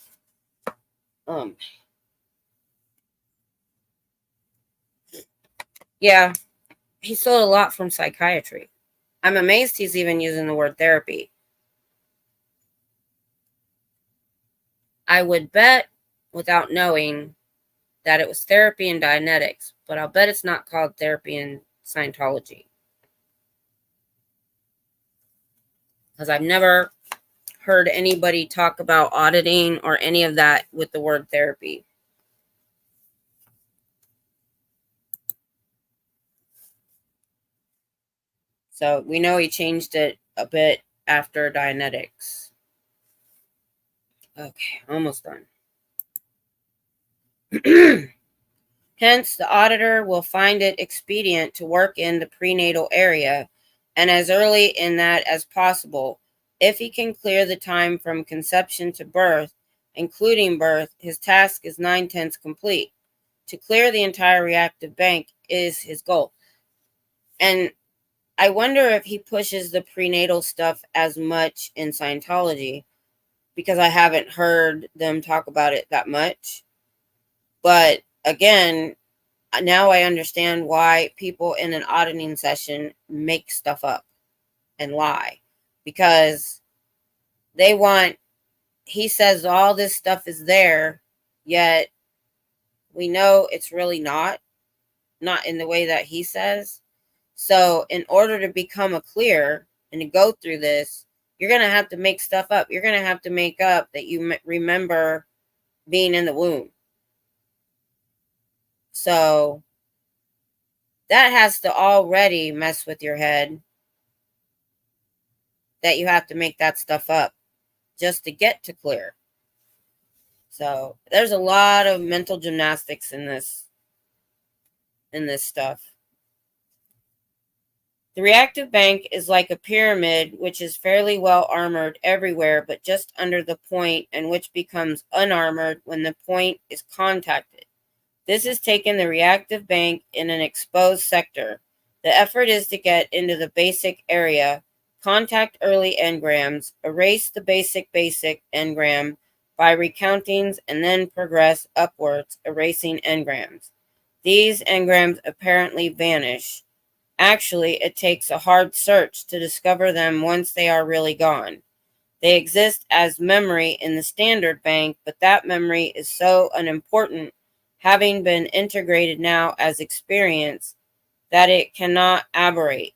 Yeah, he stole a lot from psychiatry. I'm amazed he's even using the word therapy. I would bet, without knowing, that it was therapy in Dianetics, but I'll bet it's not called therapy in Scientology. Because I've never heard anybody talk about auditing or any of that with the word therapy. So we know he changed it a bit after Dianetics. Okay, almost done. Hence, the auditor will find it expedient to work in the prenatal area and as early in that as possible. If he can clear the time from conception to birth, including birth, his task is 9/10 complete. To clear the entire reactive bank is his goal. And I wonder if he pushes the prenatal stuff as much in Scientology, because I haven't heard them talk about it that much. But again, now I understand why people in an auditing session make stuff up and lie, because they want, he says all this stuff is there, yet we know it's really not in the way that he says. So in order to become a clear and to go through this, you're going to have to make stuff up. You're going to have to make up that you remember being in the womb. So that has to already mess with your head, that you have to make that stuff up just to get to clear. So there's a lot of mental gymnastics in this stuff. The reactive bank is like a pyramid which is fairly well armored everywhere but just under the point, and which becomes unarmored when the point is contacted. This is taking the reactive bank in an exposed sector. The effort is to get into the basic area, contact early engrams, erase the basic engram by recountings, and then progress upwards, erasing engrams. These engrams apparently vanish. Actually, it takes a hard search to discover them once they are really gone. They exist as memory in the standard bank, but that memory is so unimportant, having been integrated now as experience, that it cannot aberrate.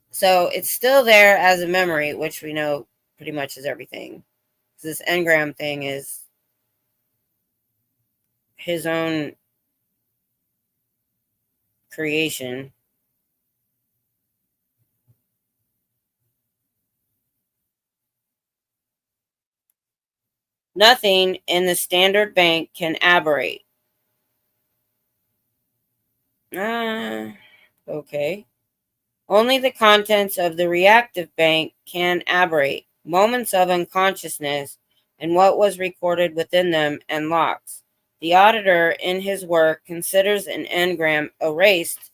So it's still there as a memory, which we know pretty much is everything. This engram thing is his own creation. Nothing in the standard bank can aberrate. Okay. Only the contents of the reactive bank can aberrate, moments of unconsciousness, and what was recorded within them, and locks. The auditor, in his work, considers an engram erased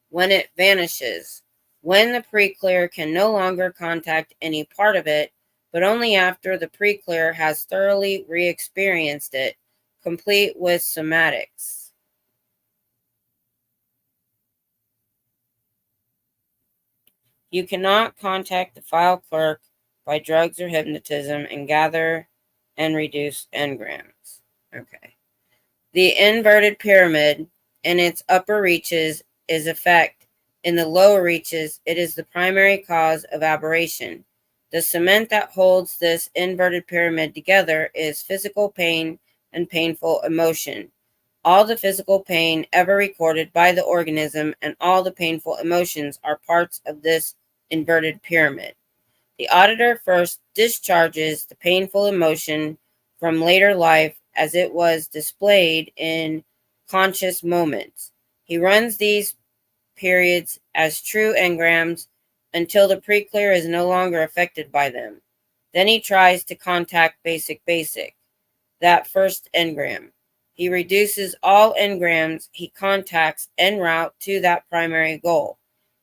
when it vanishes, when the pre-clear can no longer contact any part of it, but only after the pre-clear has thoroughly re-experienced it, complete with somatics. You cannot contact the file clerk by drugs or hypnotism and gather and reduce engrams. Okay. The inverted pyramid in its upper reaches is effect. In the lower reaches, it is the primary cause of aberration. The cement that holds this inverted pyramid together is physical pain and painful emotion. All the physical pain ever recorded by the organism and all the painful emotions are parts of this inverted pyramid. The auditor first discharges the painful emotion from later life as it was displayed in conscious moments. He runs these periods as true engrams until the pre-clear is no longer affected by them. Then he tries to contact basic, that first engram. He reduces all engrams he contacts en route to that primary goal.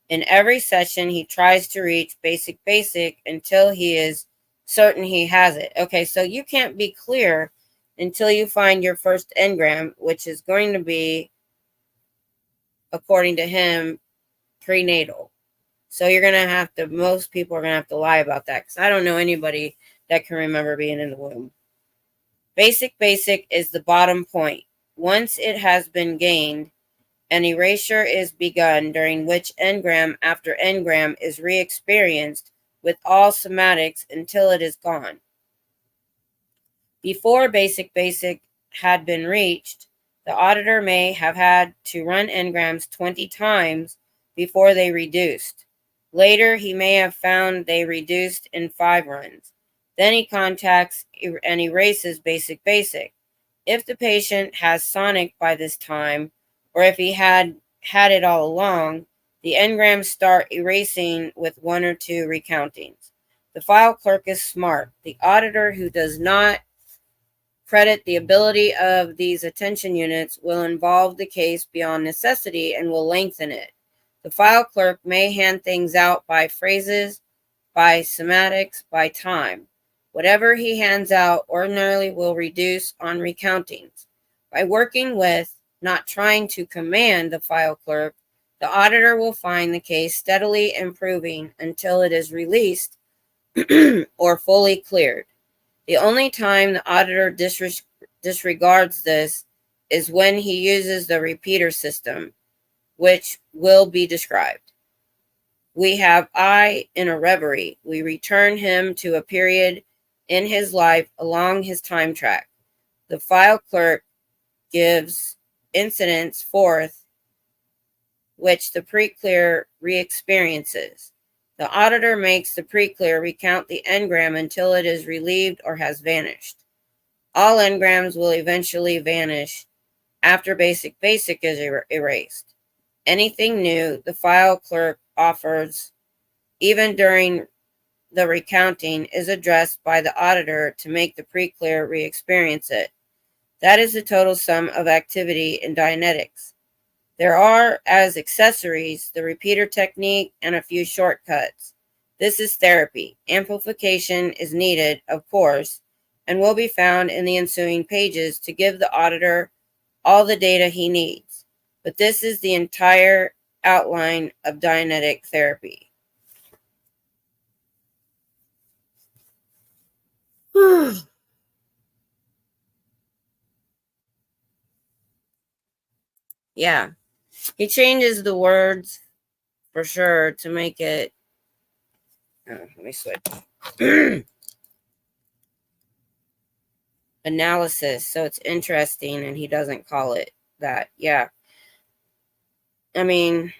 In every session, he tries to reach basic until he is certain he has it. Okay, so you can't be clear until you find your first engram, which is going to be, according to him, prenatal. So you're going to have to, most people are going to have to lie about that, because I don't know anybody that can remember being in the womb. Basic is the bottom point. Once it has been gained, an erasure is begun, during which engram after engram is re-experienced with all somatics until it is gone. Before basic had been reached, the auditor may have had to run engrams 20 times before they reduced. Later, he may have found they reduced in 5 runs. Then he contacts and erases basic. If the patient has sonic by this time, or if he had it all along, the engrams start erasing with 1 or 2 recountings. The file clerk is smart. The auditor, who does not credit the ability of these attention units, will involve the case beyond necessity and will lengthen it. The file clerk may hand things out by phrases, by somatics, by time. Whatever he hands out ordinarily will reduce on recountings. By working with, not trying to command the file clerk, the auditor will find the case steadily improving until it is released or fully cleared. The only time the auditor disregards this is when he uses the repeater system, which will be described. We have I in a reverie. We return him to a period in his life along his time track. The file clerk gives incidents forth which the pre-clear re-experiences. The auditor makes the pre-clear recount the engram until it is relieved or has vanished. All engrams will eventually vanish after basic is erased. Anything new the file clerk offers, even during the recounting, is addressed by the auditor to make the pre-clear re-experience it. That is the total sum of activity in Dianetics. There are, as accessories, the repeater technique and a few shortcuts. This is therapy. Amplification is needed, of course, and will be found in the ensuing pages to give the auditor all the data he needs. But this is the entire outline of Dianetic therapy. Yeah. He changes the words for sure to make it. Oh, let me switch. Analysis. So it's interesting, and he doesn't call it that. Yeah. I mean,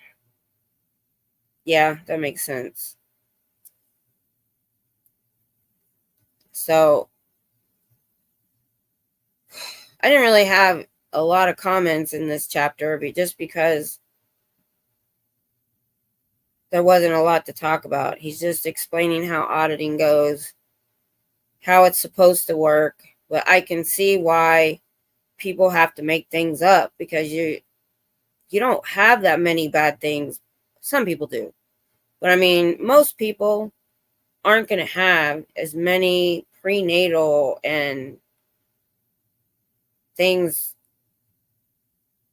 yeah, that makes sense. So I didn't really have a lot of comments in this chapter, but just because there wasn't a lot to talk about. He's just explaining how auditing goes, how it's supposed to work. But I can see why people have to make things up, because you don't have that many bad things. Some people do. But I mean, most people aren't going to have as many prenatal and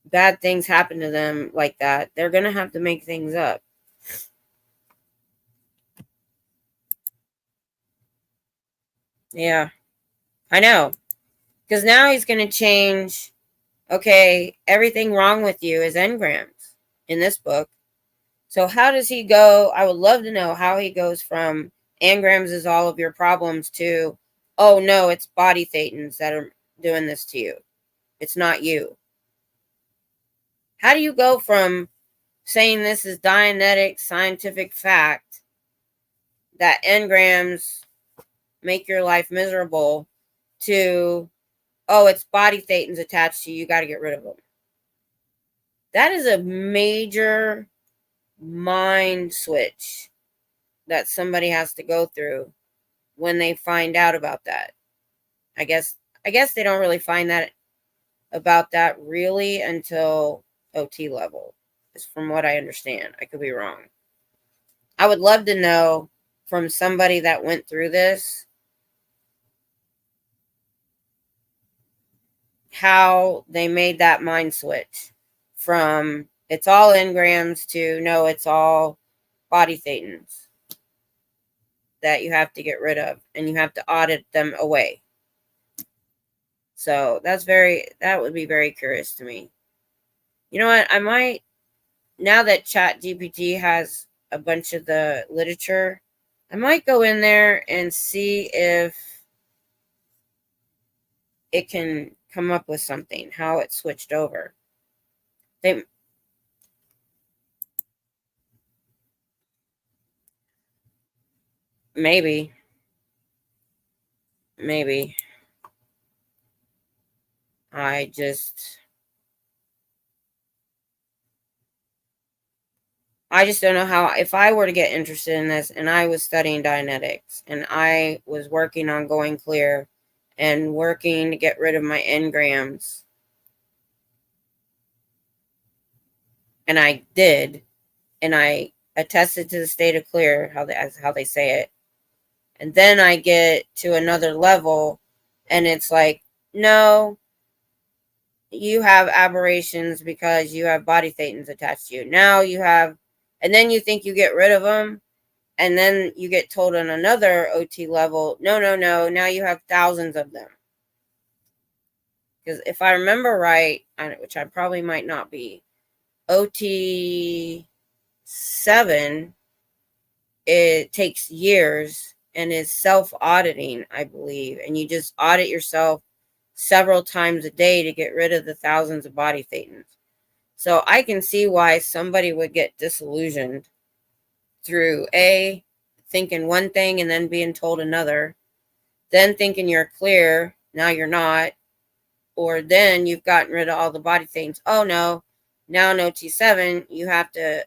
bad things happen to them like that. They're going to have to make things up. Yeah, I know. Because now he's going to change, okay, everything wrong with you is engrams in this book. So how does he go? I would love to know how he goes from engrams is all of your problems to, oh no, it's body thetans that are doing this to you. It's not you. How do you go from saying this is Dianetic scientific fact that engrams make your life miserable to, oh, it's body thetans attached to you, you got to get rid of them? That is a major mind switch that somebody has to go through when they find out about that. I guess they don't really find that about that really until OT level, is from what I understand. I could be wrong. I would love to know from somebody that went through this how they made that mind switch from it's all engrams to no, it's all body thetans that you have to get rid of and you have to audit them away. So that would be very curious to me. You know what? I might, now that Chat GPT has a bunch of the literature, I might go in there and see if it can come up with something, how it switched over. Maybe. I just don't know how, if I were to get interested in this and I was studying Dianetics and I was working on going clear and working to get rid of my engrams, and I did, and I attested to the state of clear, how they say it, and then I get to another level and it's like, no, you have aberrations because you have body thetans attached to you. Now you have, and then you think you get rid of them, and then you get told on another OT level, no, now you have thousands of them. Because if I remember right, which I probably might not be, OT 7, it takes years and is self-auditing, I believe. And you just audit yourself several times a day to get rid of the thousands of body thetans. So I can see why somebody would get disillusioned through thinking one thing and then being told another, then thinking you're clear, now you're not, or then you've gotten rid of all the body things. Oh no, now in OT7, you have to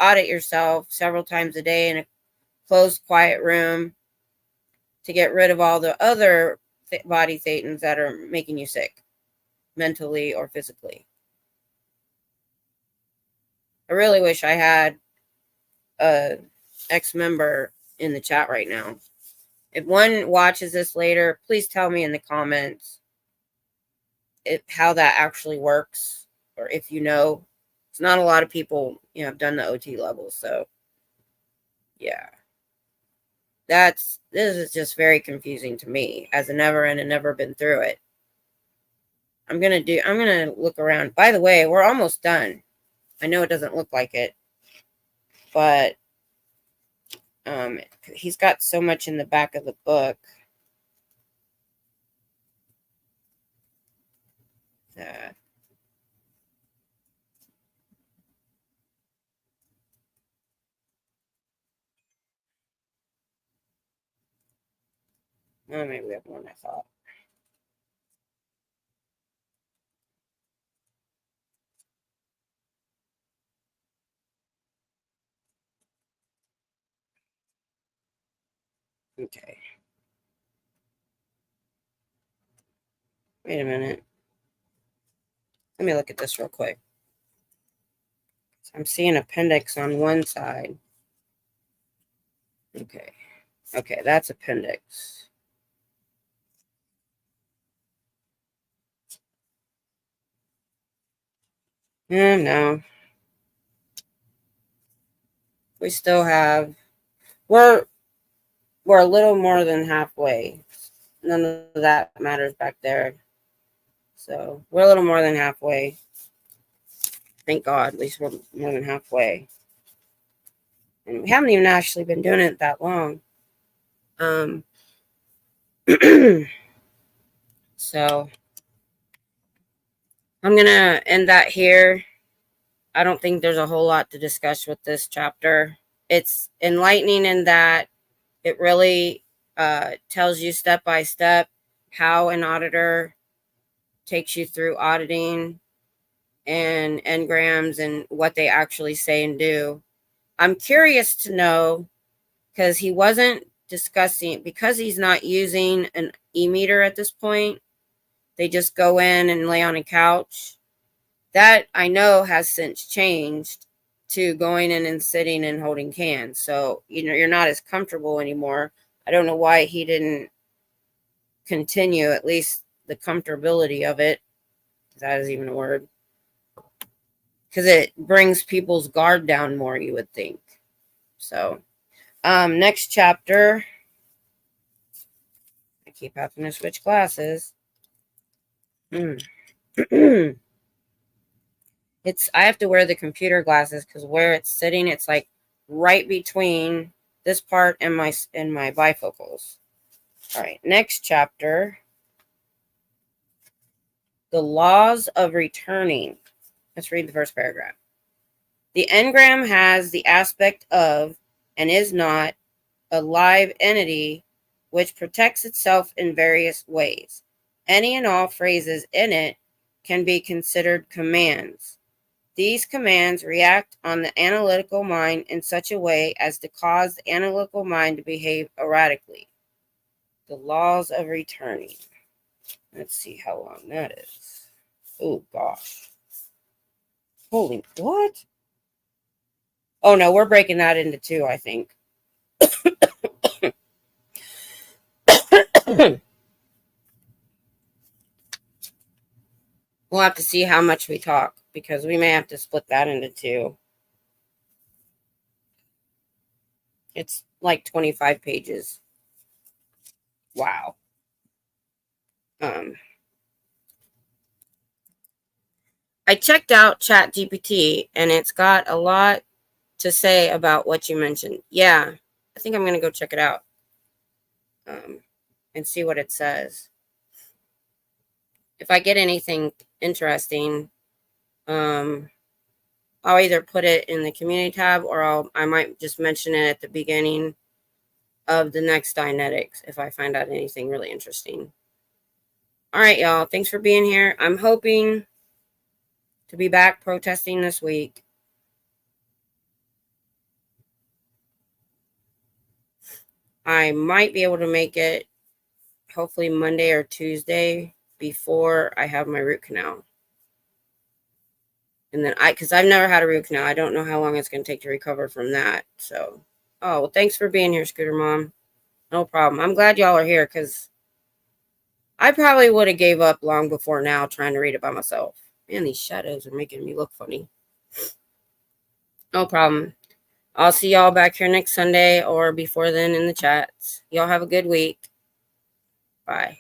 audit yourself several times a day in a closed, quiet room to get rid of all the other body thetans that are making you sick, mentally or physically. I really wish I had a ex-member in the chat right now. If one watches this later, please tell me in the comments how that actually works, or if you know. It's not a lot of people, have done the OT levels, so yeah. This is just very confusing to me as a never and never been through it. I'm gonna look around. By the way, we're almost done. I know it doesn't look like it, but he's got so much in the back of the book that maybe we have more than I thought. Okay. Wait a minute. Let me look at this real quick. I'm seeing appendix on one side. Okay. Okay, that's appendix. No. We still have, we're a little more than halfway. None of that matters back there. So we're a little more than halfway. Thank God, at least we're more than halfway. And we haven't even actually been doing it that long. So I'm going to end that here. I don't think there's a whole lot to discuss with this chapter. It's enlightening in that it really tells you step by step how an auditor takes you through auditing and engrams and what they actually say and do. I'm curious to know, because he wasn't discussing, because he's not using an e-meter at this point, they just go in and lay on a couch. That I know has since changed to going in and sitting and holding cans. So, you're not as comfortable anymore. I don't know why he didn't continue at least the comfortability of it. If that is even a word. Because it brings people's guard down more, you would think. So, next chapter. I keep having to switch glasses. I have to wear the computer glasses because where it's sitting, it's like right between this part and my bifocals. All right, next chapter. The laws of returning. Let's read the first paragraph. The engram has the aspect of and is not a live entity which protects itself in various ways. Any and all phrases in it can be considered commands. These commands react on the analytical mind in such a way as to cause the analytical mind to behave erratically. The laws of returning. Let's see how long that is. Oh, gosh. Holy, what? Oh, no, we're breaking that into two, I think. We'll have to see how much we talk, because we may have to split that into two. It's like 25 pages. Wow. I checked out ChatGPT, and it's got a lot to say about what you mentioned. Yeah, I think I'm going to go check it out and see what it says. If I get anything interesting, I'll either put it in the community tab, or I might just mention it at the beginning of the next Dianetics if I find out anything really interesting. All right, y'all. Thanks for being here. I'm hoping to be back protesting this week. I might be able to make it hopefully Monday or Tuesday before I have my root canal. And then because I've never had a root canal, I don't know how long it's going to take to recover from that. So, oh, well, thanks for being here, Scooter Mom. No problem. I'm glad y'all are here because I probably would have gave up long before now trying to read it by myself. Man, these shadows are making me look funny. No problem. I'll see y'all back here next Sunday or before then in the chats. Y'all have a good week. Bye.